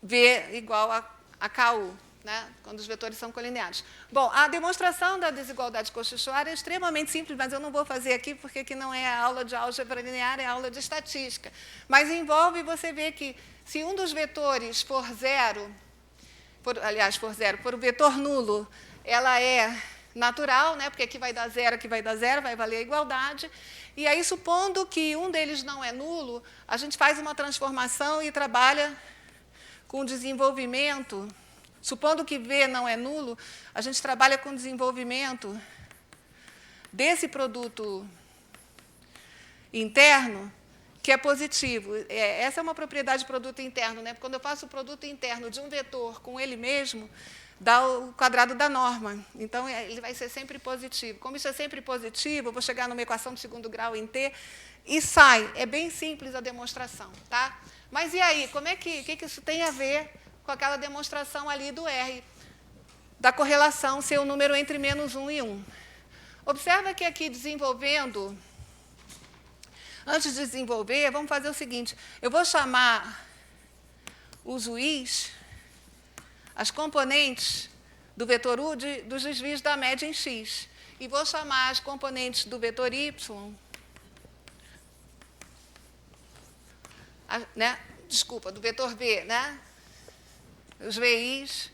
V igual a KU, né? Quando os vetores são colineares. Bom, a demonstração da desigualdade cauchy-Schwarz é extremamente simples, mas eu não vou fazer aqui porque aqui não é a aula de álgebra linear, é a aula de estatística. Mas envolve você ver que se um dos vetores for zero, por o vetor nulo, ela é natural, né? Porque aqui vai dar zero, vai valer a igualdade. E aí, supondo que um deles não é nulo, a gente faz uma transformação e trabalha com desenvolvimento. Supondo que V não é nulo, a gente trabalha com desenvolvimento desse produto interno, que é positivo. Essa é uma propriedade de produto interno, né? Quando eu faço o produto interno de um vetor com ele mesmo, dá o quadrado da norma. Então, ele vai ser sempre positivo. Como isso é sempre positivo, eu vou chegar numa equação de segundo grau em T e sai. É bem simples a demonstração, tá? Mas e aí, como é que isso tem a ver com aquela demonstração ali do R, da correlação ser o número entre -1 e 1? Observa que aqui desenvolvendo, antes de desenvolver, vamos fazer o seguinte, eu vou chamar os U's, as componentes do vetor U dos desvios da média em X, e vou chamar as componentes do vetor Y, do vetor V, né? Os VIs.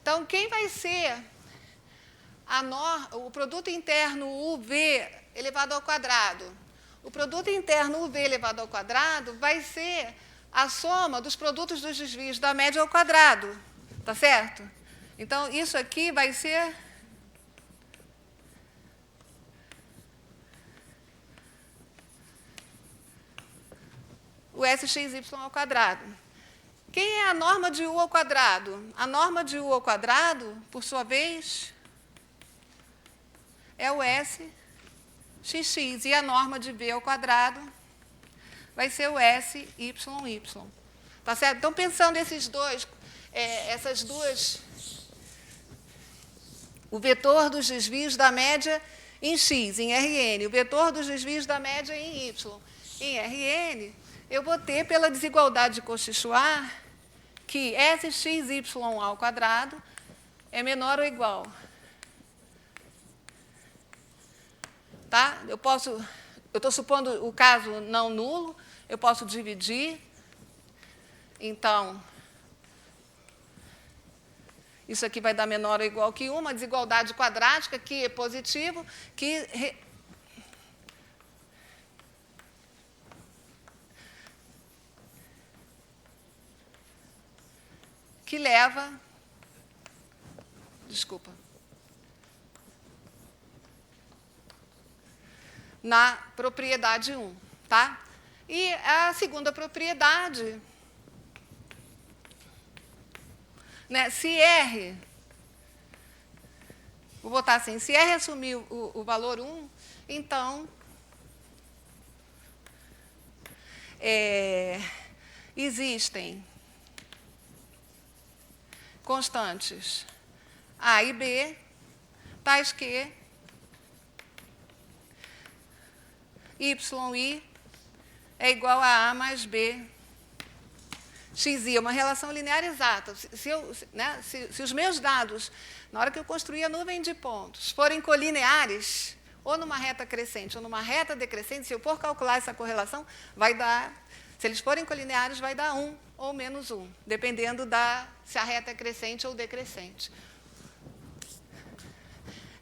Então, quem vai ser o produto interno UV elevado ao quadrado? O produto interno UV elevado ao quadrado vai ser a soma dos produtos dos desvios da média ao quadrado. Tá certo? Então, isso aqui vai ser o SXY ao quadrado. Quem é a norma de U ao quadrado? A norma de U ao quadrado, por sua vez, é o SXX. E a norma de V ao quadrado vai ser o SYY. Tá certo? Então, pensando essas duas, o vetor dos desvios da média em X, em Rn, o vetor dos desvios da média em Y, em Rn, eu vou ter, pela desigualdade de Cauchy-Schwarz, que SXY ao quadrado é menor ou igual. Tá? Eu estou supondo o caso não nulo, eu posso dividir. Então, isso aqui vai dar menor ou igual que 1, uma desigualdade quadrática, que é positivo, que leva, na propriedade 1, tá? E a segunda propriedade, né, se R, vou botar assim, se R assumir o valor 1, então, existem constantes A e B, tais que YI é igual a A mais B, XI. É uma relação linear exata. Se os meus dados, na hora que eu construir a nuvem de pontos, forem colineares, ou numa reta crescente ou numa reta decrescente, se eu for calcular essa correlação, vai dar, se eles forem colineares, vai dar 1 ou menos 1, dependendo se a reta é crescente ou decrescente.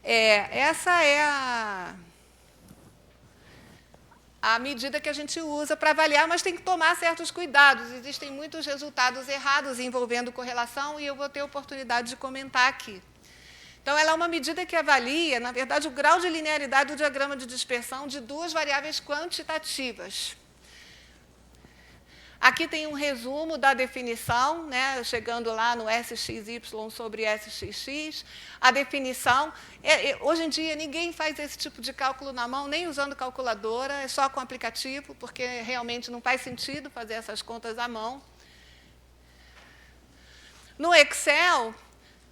Essa é a medida que a gente usa para avaliar, mas tem que tomar certos cuidados. Existem muitos resultados errados envolvendo correlação e eu vou ter oportunidade de comentar aqui. Então, ela é uma medida que avalia, na verdade, o grau de linearidade do diagrama de dispersão de duas variáveis quantitativas. Aqui tem um resumo da definição, né, chegando lá no SXY sobre SXX. A definição, hoje em dia, ninguém faz esse tipo de cálculo na mão, nem usando calculadora, é só com aplicativo, porque realmente não faz sentido fazer essas contas à mão. No Excel,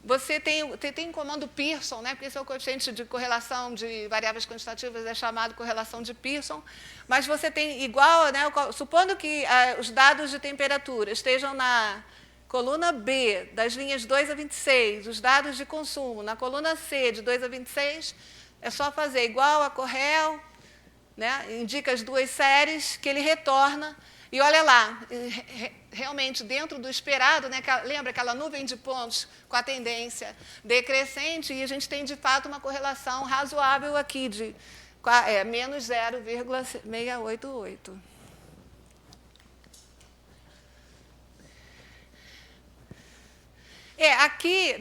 você tem um comando Pearson, né? Porque esse é o coeficiente de correlação de variáveis quantitativas, é chamado correlação de Pearson, mas você tem igual, né? Supondo que os dados de temperatura estejam na coluna B, das linhas 2 a 26, os dados de consumo na coluna C, de 2 a 26, é só fazer igual a Correl, né? Indica as duas séries que ele retorna. E olha lá, realmente dentro do esperado, né, lembra aquela nuvem de pontos com a tendência decrescente, e a gente tem de fato uma correlação razoável aqui de menos 0,688. Aqui,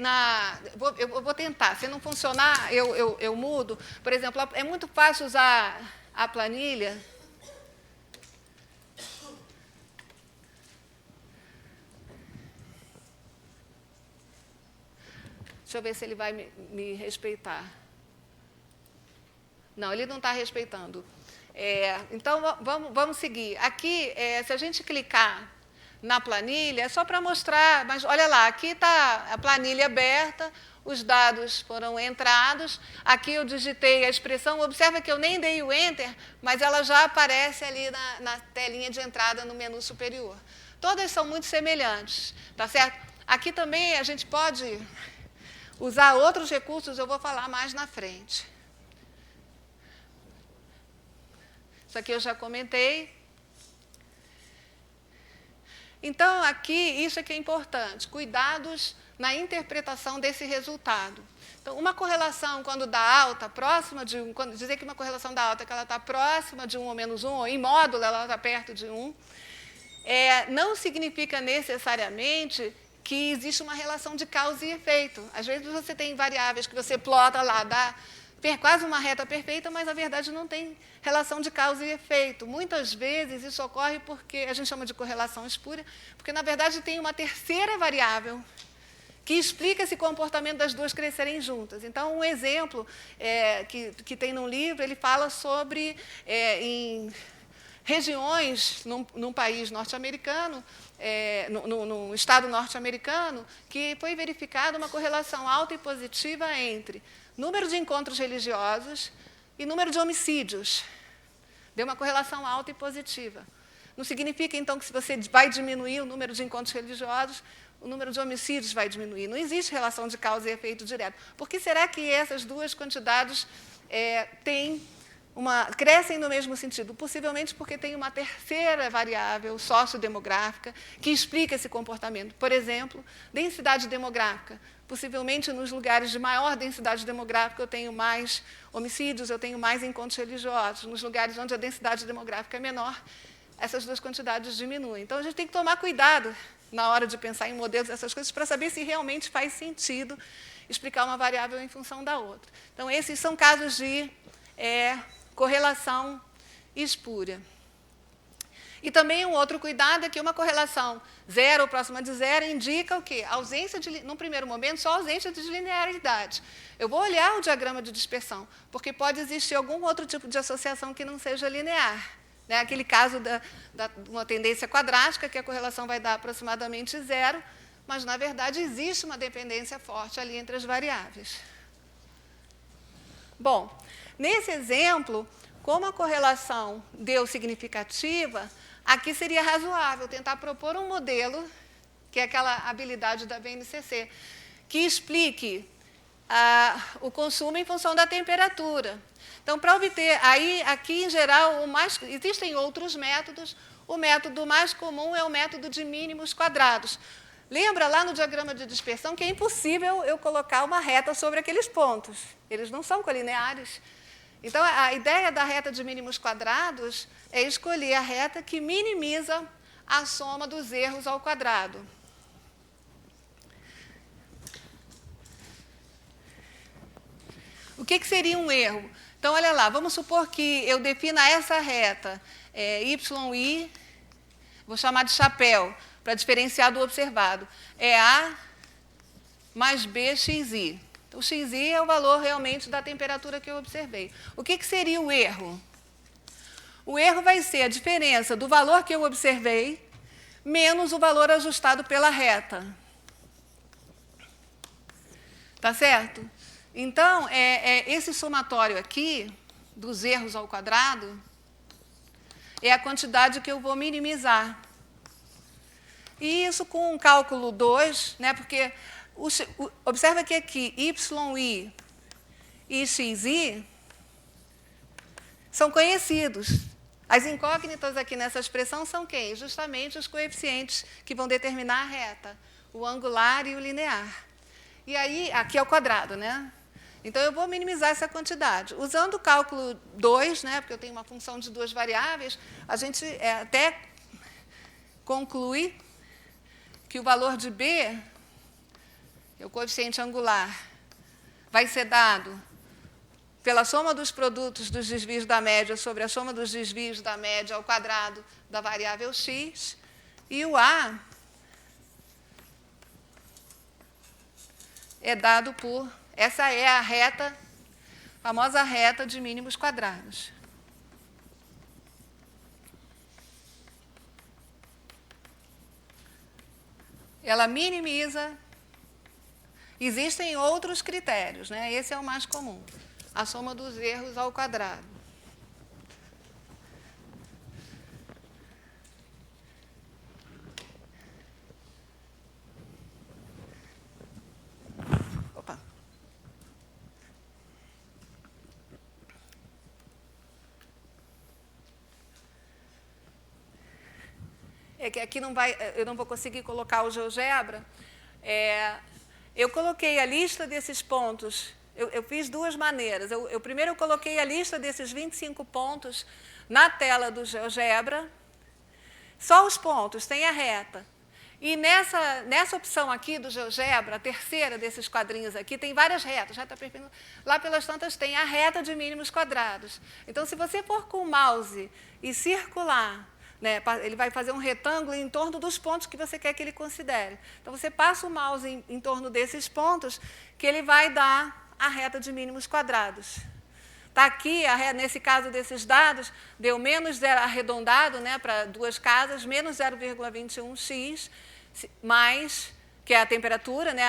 eu vou tentar, se não funcionar, eu mudo. Por exemplo, é muito fácil usar a planilha. Deixa eu ver se ele vai me respeitar. Não, ele não está respeitando. Então, vamos seguir. Aqui, se a gente clicar na planilha, é só para mostrar, mas olha lá, aqui está a planilha aberta, os dados foram entrados, aqui eu digitei a expressão, observa que eu nem dei o Enter, mas ela já aparece ali na telinha de entrada no menu superior. Todas são muito semelhantes, tá certo? Aqui também a gente pode usar outros recursos, eu vou falar mais na frente. Isso aqui eu já comentei. Então, aqui, isso é que é importante, cuidados na interpretação desse resultado. Então, uma correlação, quando dá alta, próxima de 1, quando dizer que uma correlação dá alta é que ela está próxima de 1 ou menos 1, ou em módulo ela está perto de 1, não significa necessariamente que existe uma relação de causa e efeito. Às vezes você tem variáveis que você plota lá, dá quase uma reta perfeita, mas na verdade não tem relação de causa e efeito. Muitas vezes isso ocorre porque a gente chama de correlação espúria, porque na verdade tem uma terceira variável que explica esse comportamento das duas crescerem juntas. Então, um exemplo que tem num livro, ele fala sobre em regiões num país norte-americano, num estado norte-americano, que foi verificada uma correlação alta e positiva entre número de encontros religiosos e número de homicídios. Deu uma correlação alta e positiva. Não significa, então, que se você vai diminuir o número de encontros religiosos, o número de homicídios vai diminuir. Não existe relação de causa e efeito direto. Por que será que essas duas quantidades crescem no mesmo sentido? Possivelmente porque tem uma terceira variável sociodemográfica que explica esse comportamento. Por exemplo, densidade demográfica. Possivelmente, nos lugares de maior densidade demográfica, eu tenho mais homicídios, eu tenho mais encontros religiosos. Nos lugares onde a densidade demográfica é menor, essas duas quantidades diminuem. Então, a gente tem que tomar cuidado na hora de pensar em modelos dessas coisas para saber se realmente faz sentido explicar uma variável em função da outra. Então, esses são casos de correlação espúria. E também um outro cuidado é que uma correlação zero ou próxima de zero indica o quê? Ausência num primeiro momento, só ausência de linearidade. Eu vou olhar o diagrama de dispersão, porque pode existir algum outro tipo de associação que não seja linear. Né? Aquele caso de uma tendência quadrática, que a correlação vai dar aproximadamente zero, mas, na verdade, existe uma dependência forte ali entre as variáveis. Bom, nesse exemplo, como a correlação deu significativa, aqui seria razoável tentar propor um modelo, que é aquela habilidade da BNCC, que explique o consumo em função da temperatura. Então, para obter, aqui em geral, existem outros métodos. O método mais comum é o método de mínimos quadrados. Lembra lá no diagrama de dispersão que é impossível eu colocar uma reta sobre aqueles pontos. Eles não são colineares. Então, a ideia da reta de mínimos quadrados é escolher a reta que minimiza a soma dos erros ao quadrado. O que seria um erro? Então, olha lá, vamos supor que eu defina essa reta, YI, vou chamar de chapéu, para diferenciar do observado. É A mais B XI. Então, o XI é o valor realmente da temperatura que eu observei. O que seria o erro? O erro vai ser a diferença do valor que eu observei menos o valor ajustado pela reta. Tá certo? Então, esse somatório aqui, dos erros ao quadrado, é a quantidade que eu vou minimizar. E isso com o cálculo 2, né, porque observa que aqui YI e XI são conhecidos. As incógnitas aqui nessa expressão são quem? Justamente os coeficientes que vão determinar a reta, o angular e o linear. E aí, aqui é o quadrado, né? Então, eu vou minimizar essa quantidade. Usando o cálculo 2, né, porque eu tenho uma função de duas variáveis, a gente até conclui que o valor de B, que é o coeficiente angular, vai ser dado pela soma dos produtos dos desvios da média sobre a soma dos desvios da média ao quadrado da variável x, e o A é dado por... Essa é a reta, a famosa reta de mínimos quadrados. Ela minimiza... Existem outros critérios, né? Esse é o mais comum. A soma dos erros ao quadrado. Opa. É que aqui eu não vou conseguir colocar o GeoGebra. Eu coloquei a lista desses pontos. Eu fiz duas maneiras. Primeiro, eu coloquei a lista desses 25 pontos na tela do GeoGebra. Só os pontos, tem a reta. E nessa opção aqui do GeoGebra, a terceira desses quadrinhos aqui, tem várias retas. Reta perpendicular. Lá pelas tantas tem a reta de mínimos quadrados. Então, se você for com o mouse e circular, né, ele vai fazer um retângulo em torno dos pontos que você quer que ele considere. Então, você passa o mouse em torno desses pontos, que ele vai dar a reta de mínimos quadrados. Está aqui, nesse caso desses dados, deu menos 0 arredondado, né, para duas casas, menos 0,21x, mais, que é a temperatura, né,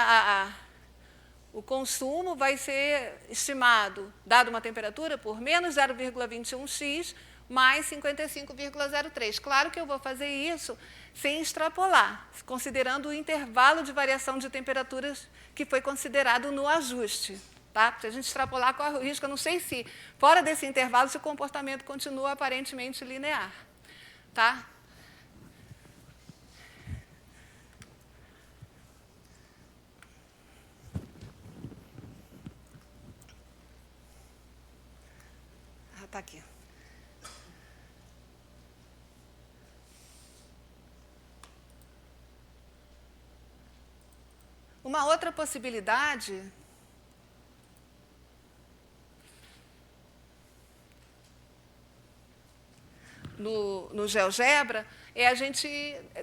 o consumo vai ser estimado, dado uma temperatura, por menos 0,21x, mais 55,03. Claro que eu vou fazer isso sem extrapolar, considerando o intervalo de variação de temperaturas que foi considerado no ajuste. Tá? Se a gente extrapolar, corre o risco, eu não sei se, fora desse intervalo, se o comportamento continua aparentemente linear. Tá? Está aqui. Uma outra possibilidade no GeoGebra é a gente,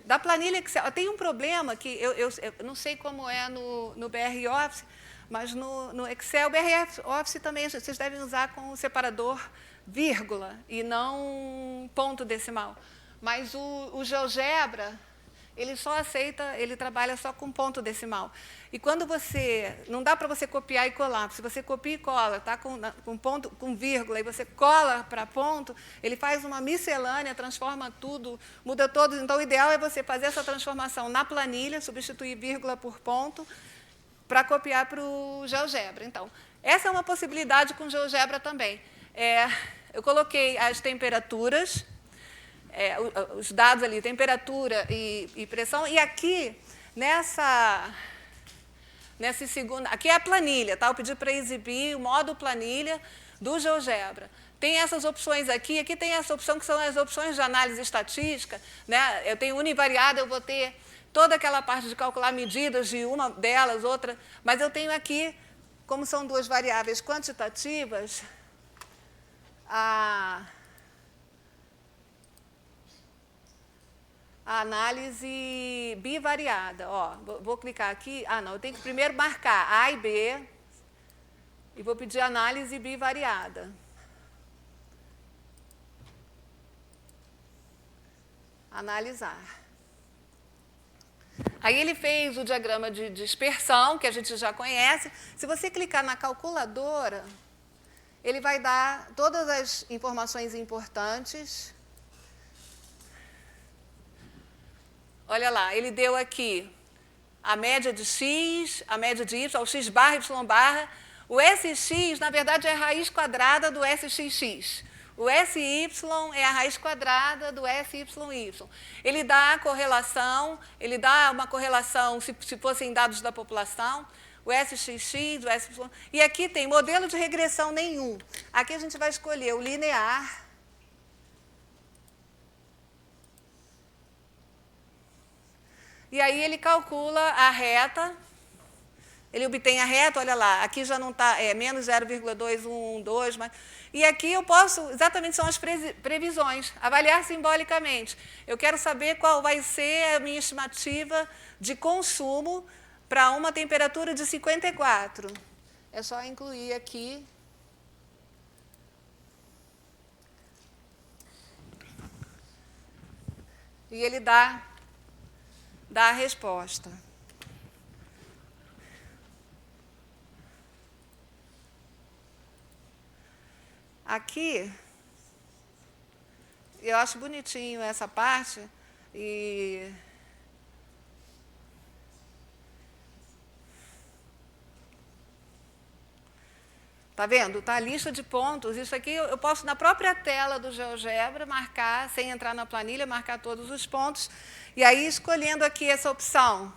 da planilha Excel, tem um problema que eu não sei como é no BR Office, mas no Excel, BR Office também vocês devem usar com o separador vírgula e não ponto decimal. Mas o GeoGebra, ele só aceita, ele trabalha só com ponto decimal. E quando não dá para você copiar e colar. Se você copia e cola, tá com ponto, com vírgula, e você cola para ponto, ele faz uma miscelânea, transforma tudo, muda todos. Então, o ideal é você fazer essa transformação na planilha, substituir vírgula por ponto, para copiar para o GeoGebra. Então, essa é uma possibilidade com o GeoGebra também. Eu coloquei as temperaturas, os dados ali, temperatura e pressão, e aqui, nessa segunda, aqui é a planilha, tá? Eu pedi para exibir o modo planilha do GeoGebra. Tem essas opções aqui tem essa opção que são as opções de análise estatística, né? Eu tenho univariada, eu vou ter toda aquela parte de calcular medidas de uma delas, outra, mas eu tenho aqui, como são duas variáveis quantitativas, a análise bivariada. Ó, vou clicar aqui. Não, eu tenho que primeiro marcar A e B e vou pedir análise bivariada. Analisar. Aí ele fez o diagrama de dispersão, que a gente já conhece. Se você clicar na calculadora, ele vai dar todas as informações importantes. Olha lá, ele deu aqui a média de x, a média de y, o x barra, y barra. O SX, na verdade, é a raiz quadrada do SXX. O SY é a raiz quadrada do SYY. Ele dá a correlação, ele dá uma correlação, se fossem dados da população, o SXX, o SY. E aqui tem modelo de regressão nenhum. Aqui a gente vai escolher o linear. E aí ele calcula a reta. Ele obtém a reta, olha lá, aqui já não está, menos 0,212, mas... E aqui eu posso, exatamente são as previsões, avaliar simbolicamente. Eu quero saber qual vai ser a minha estimativa de consumo para uma temperatura de 54. É só incluir aqui. E ele dá a resposta. Aqui, eu acho bonitinho essa parte, e tá vendo? Tá a lista de pontos. Isso aqui eu posso, na própria tela do GeoGebra, marcar, sem entrar na planilha, marcar todos os pontos, e aí escolhendo aqui essa opção,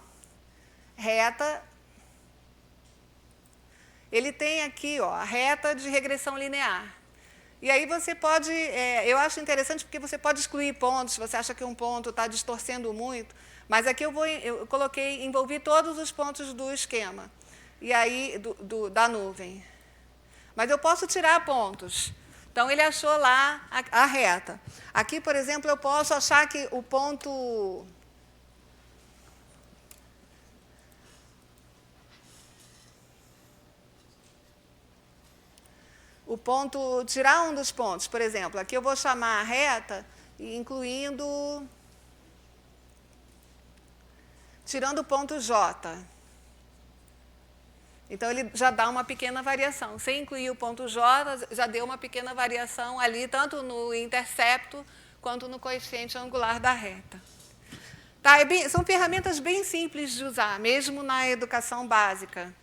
reta, ele tem aqui, ó, a reta de regressão linear. E aí você pode, eu acho interessante porque você pode excluir pontos, se você acha que um ponto está distorcendo muito, mas aqui eu coloquei, envolvi todos os pontos do esquema, e aí, da nuvem. Mas eu posso tirar pontos. Então, ele achou lá a reta. Aqui, por exemplo, eu posso achar que o ponto... tirar um dos pontos, por exemplo, aqui eu vou chamar a reta, incluindo, tirando o ponto J. Então, ele já dá uma pequena variação. Sem incluir o ponto J, já deu uma pequena variação ali, tanto no intercepto, quanto no coeficiente angular da reta. Tá, são ferramentas bem simples de usar, mesmo na educação básica.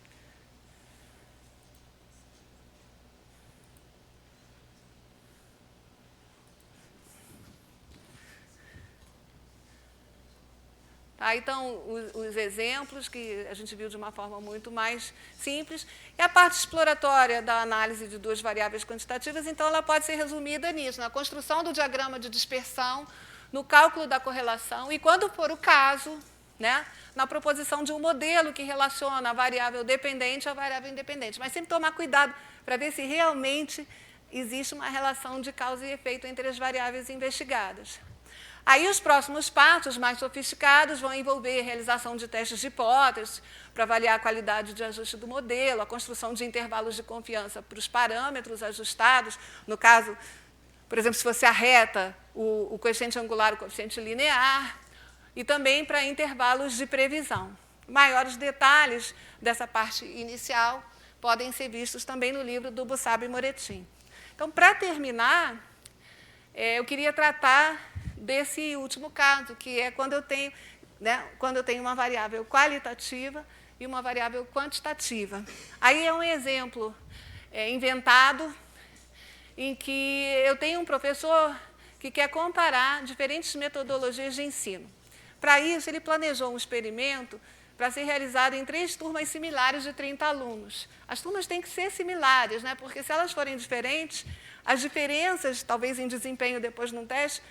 Tá, então, os exemplos que a gente viu de uma forma muito mais simples. E a parte exploratória da análise de duas variáveis quantitativas, então, ela pode ser resumida nisso, na construção do diagrama de dispersão, no cálculo da correlação e, quando for o caso, né, na proposição de um modelo que relaciona a variável dependente à variável independente. Mas sempre tomar cuidado para ver se realmente existe uma relação de causa e efeito entre as variáveis investigadas. Aí, os próximos passos, mais sofisticados, vão envolver a realização de testes de hipóteses para avaliar a qualidade de ajuste do modelo, a construção de intervalos de confiança para os parâmetros ajustados, no caso, por exemplo, se fosse a reta, o coeficiente angular, o coeficiente linear, e também para intervalos de previsão. Maiores detalhes dessa parte inicial podem ser vistos também no livro do Bussab e Moretti. Então, para terminar, eu queria tratar desse último caso, que é quando eu tenho, né, uma variável qualitativa e uma variável quantitativa. Aí é um exemplo inventado, em que eu tenho um professor que quer comparar diferentes metodologias de ensino. Para isso, ele planejou um experimento para ser realizado em 3 turmas similares de 30 alunos. As turmas têm que ser similares, né, porque se elas forem diferentes, as diferenças, talvez em desempenho depois num teste,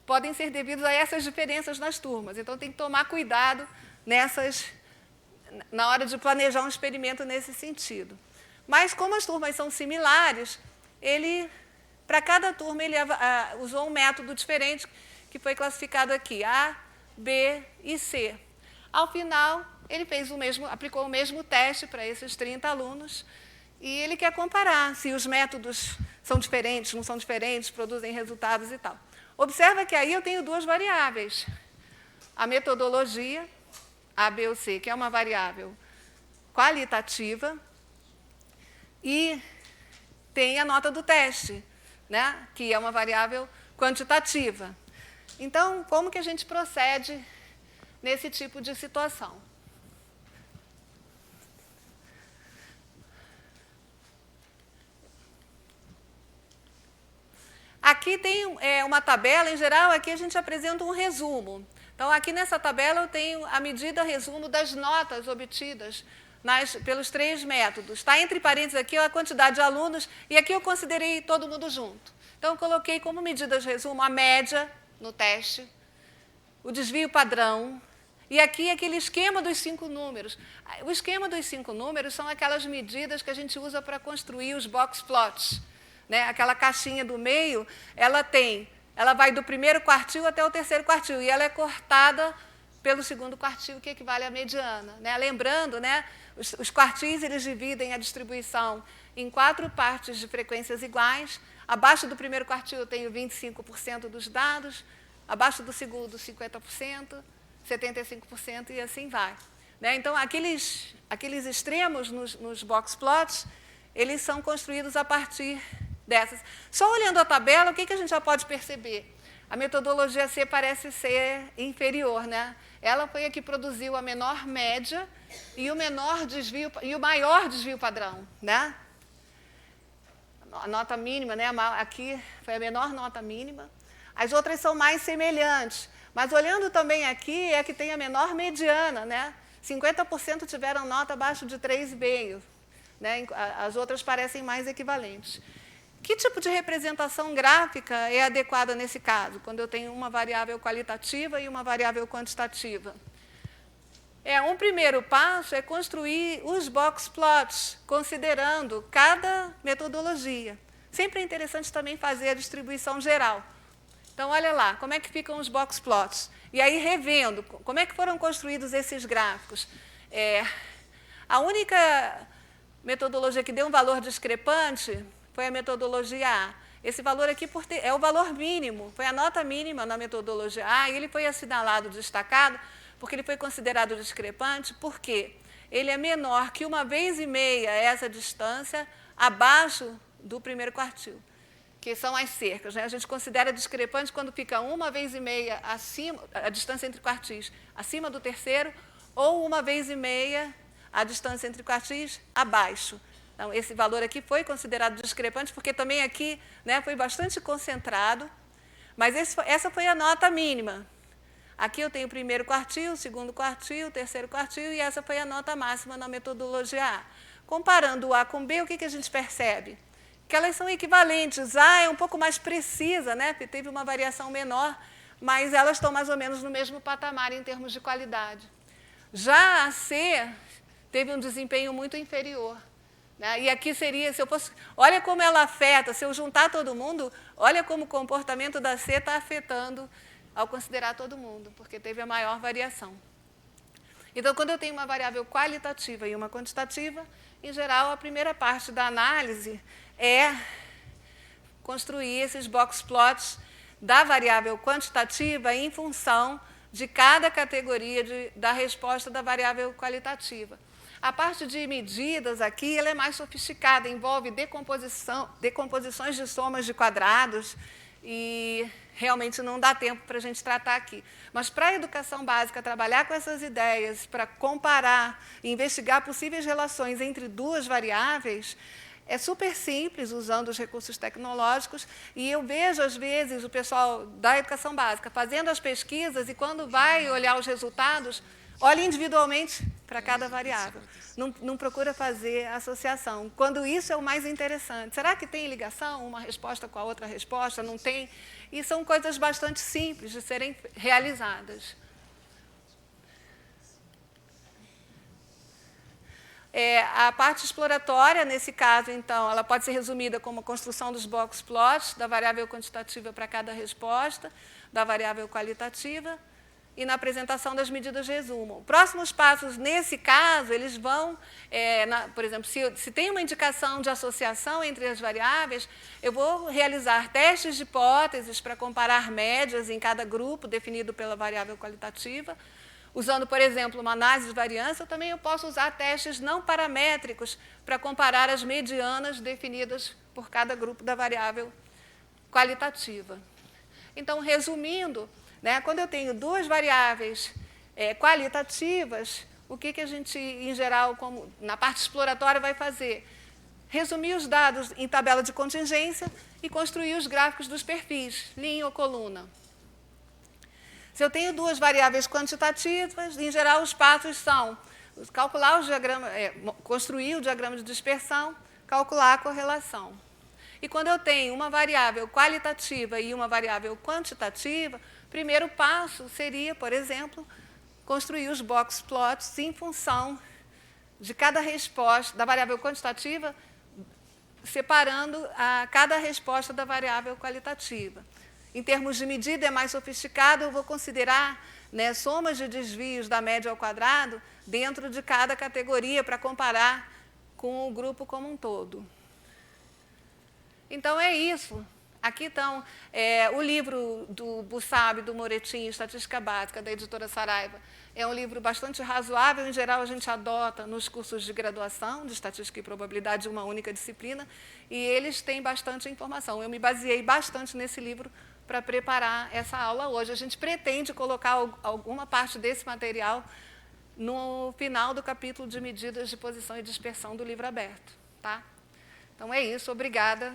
podem ser devidas a essas diferenças nas turmas. Então, tem que tomar cuidado na hora de planejar um experimento nesse sentido. Mas, como as turmas são similares, para cada turma, ele usou um método diferente, que foi classificado aqui, A, B e C. Ao final, ele aplicou o mesmo teste para esses 30 alunos, e ele quer comparar se os métodos são diferentes, não são diferentes, produzem resultados e tal. Observa que aí eu tenho 2 variáveis, a metodologia A, B ou C, que é uma variável qualitativa, e tem a nota do teste, né, que é uma variável quantitativa. Então, como que a gente procede nesse tipo de situação? Aqui tem uma tabela, em geral, aqui a gente apresenta um resumo. Então, aqui nessa tabela eu tenho a medida resumo das notas obtidas pelos 3 métodos. Está entre parênteses aqui a quantidade de alunos, e aqui eu considerei todo mundo junto. Então, eu coloquei como medidas resumo a média no teste, o desvio padrão, e aqui aquele esquema dos 5 números. O esquema dos 5 números são aquelas medidas que a gente usa para construir os box plots. Né? Aquela caixinha do meio, ela vai do primeiro quartil até o terceiro quartil, e ela é cortada pelo segundo quartil, que equivale à mediana. Né? Lembrando, né, os quartis eles dividem a distribuição em 4 partes de frequências iguais. Abaixo do primeiro quartil eu tenho 25% dos dados, abaixo do segundo 50%, 75% e assim vai. Né? Então, aqueles extremos nos box plots, eles são construídos a partir dessas. Só olhando a tabela, o que a gente já pode perceber? A metodologia C parece ser inferior, né? Ela foi a que produziu a menor média e o maior desvio padrão, né? A nota mínima, né? Aqui foi a menor nota mínima. As outras são mais semelhantes, mas olhando também aqui é que tem a menor mediana, né? 50% tiveram nota abaixo de 3,5, né? As outras parecem mais equivalentes. Que tipo de representação gráfica é adequada nesse caso, quando eu tenho uma variável qualitativa e uma variável quantitativa? Um primeiro passo é construir os box plots, considerando cada metodologia. Sempre é interessante também fazer a distribuição geral. Então, olha lá, como é que ficam os box plots. E aí, revendo, como é que foram construídos esses gráficos. A única metodologia que deu um valor discrepante foi a metodologia A. Esse valor aqui é o valor mínimo, foi a nota mínima na metodologia A, e ele foi assinalado, destacado, porque ele foi considerado discrepante, porque ele é menor que 1,5 vezes essa distância abaixo do primeiro quartil, que são as cercas. Né? A gente considera discrepante quando fica 1,5 vezes acima, a distância entre quartis acima do terceiro, ou 1,5 vezes a distância entre quartis abaixo. Então, esse valor aqui foi considerado discrepante, porque também aqui, né, foi bastante concentrado, mas essa foi a nota mínima. Aqui eu tenho o primeiro quartil, o segundo quartil, o terceiro quartil, e essa foi a nota máxima na metodologia A. Comparando o A com B, o que a gente percebe? Que elas são equivalentes. A é um pouco mais precisa, né, porque teve uma variação menor, mas elas estão mais ou menos no mesmo patamar em termos de qualidade. Já a C teve um desempenho muito inferior. E aqui seria, se eu fosse, olha como ela afeta, se eu juntar todo mundo, olha como o comportamento da C está afetando ao considerar todo mundo, porque teve a maior variação. Então, quando eu tenho uma variável qualitativa e uma quantitativa, em geral, a primeira parte da análise é construir esses box plots da variável quantitativa em função de cada categoria da resposta da variável qualitativa. A parte de medidas aqui ela é mais sofisticada, envolve decomposições de somas de quadrados e realmente não dá tempo para a gente tratar aqui. Mas para a educação básica, trabalhar com essas ideias, para comparar e investigar possíveis relações entre 2 variáveis, é super simples, usando os recursos tecnológicos, e eu vejo, às vezes, o pessoal da educação básica fazendo as pesquisas, e quando vai olhar os resultados, olha individualmente para cada variável. Não procura fazer associação. Quando isso é o mais interessante. Será que tem ligação, uma resposta com a outra resposta? Não tem? E são coisas bastante simples de serem realizadas. A parte exploratória, nesse caso, então, ela pode ser resumida como a construção dos box plots, da variável quantitativa para cada resposta, da variável qualitativa, e na apresentação das medidas de resumo. Próximos passos, nesse caso, eles vão, por exemplo, se tem uma indicação de associação entre as variáveis, eu vou realizar testes de hipóteses para comparar médias em cada grupo definido pela variável qualitativa. Usando, por exemplo, uma análise de variância, também eu posso usar testes não paramétricos para comparar as medianas definidas por cada grupo da variável qualitativa. Então, resumindo, né, quando eu tenho duas variáveis qualitativas, o que a gente, em geral, na parte exploratória, vai fazer? Resumir os dados em tabela de contingência e construir os gráficos dos perfis, linha ou coluna. Se eu tenho duas variáveis quantitativas, em geral, os passos são calcular os diagramas, construir o diagrama de dispersão, calcular a correlação. E quando eu tenho uma variável qualitativa e uma variável quantitativa, o primeiro passo seria, por exemplo, construir os box plots em função de cada resposta da variável quantitativa, separando cada resposta da variável qualitativa. Em termos de medida, é mais sofisticado, eu vou considerar, né, somas de desvios da média ao quadrado dentro de cada categoria para comparar com o grupo como um todo. Então, é isso. Aqui estão o livro do Bussab, do Moretti, Estatística Básica, da editora Saraiva. É um livro bastante razoável, em geral a gente adota nos cursos de graduação de Estatística e Probabilidade de uma única disciplina, e eles têm bastante informação. Eu me baseei bastante nesse livro para preparar essa aula hoje. A gente pretende colocar alguma parte desse material no final do capítulo de medidas de posição e dispersão do livro aberto. Tá? Então, é isso. Obrigada.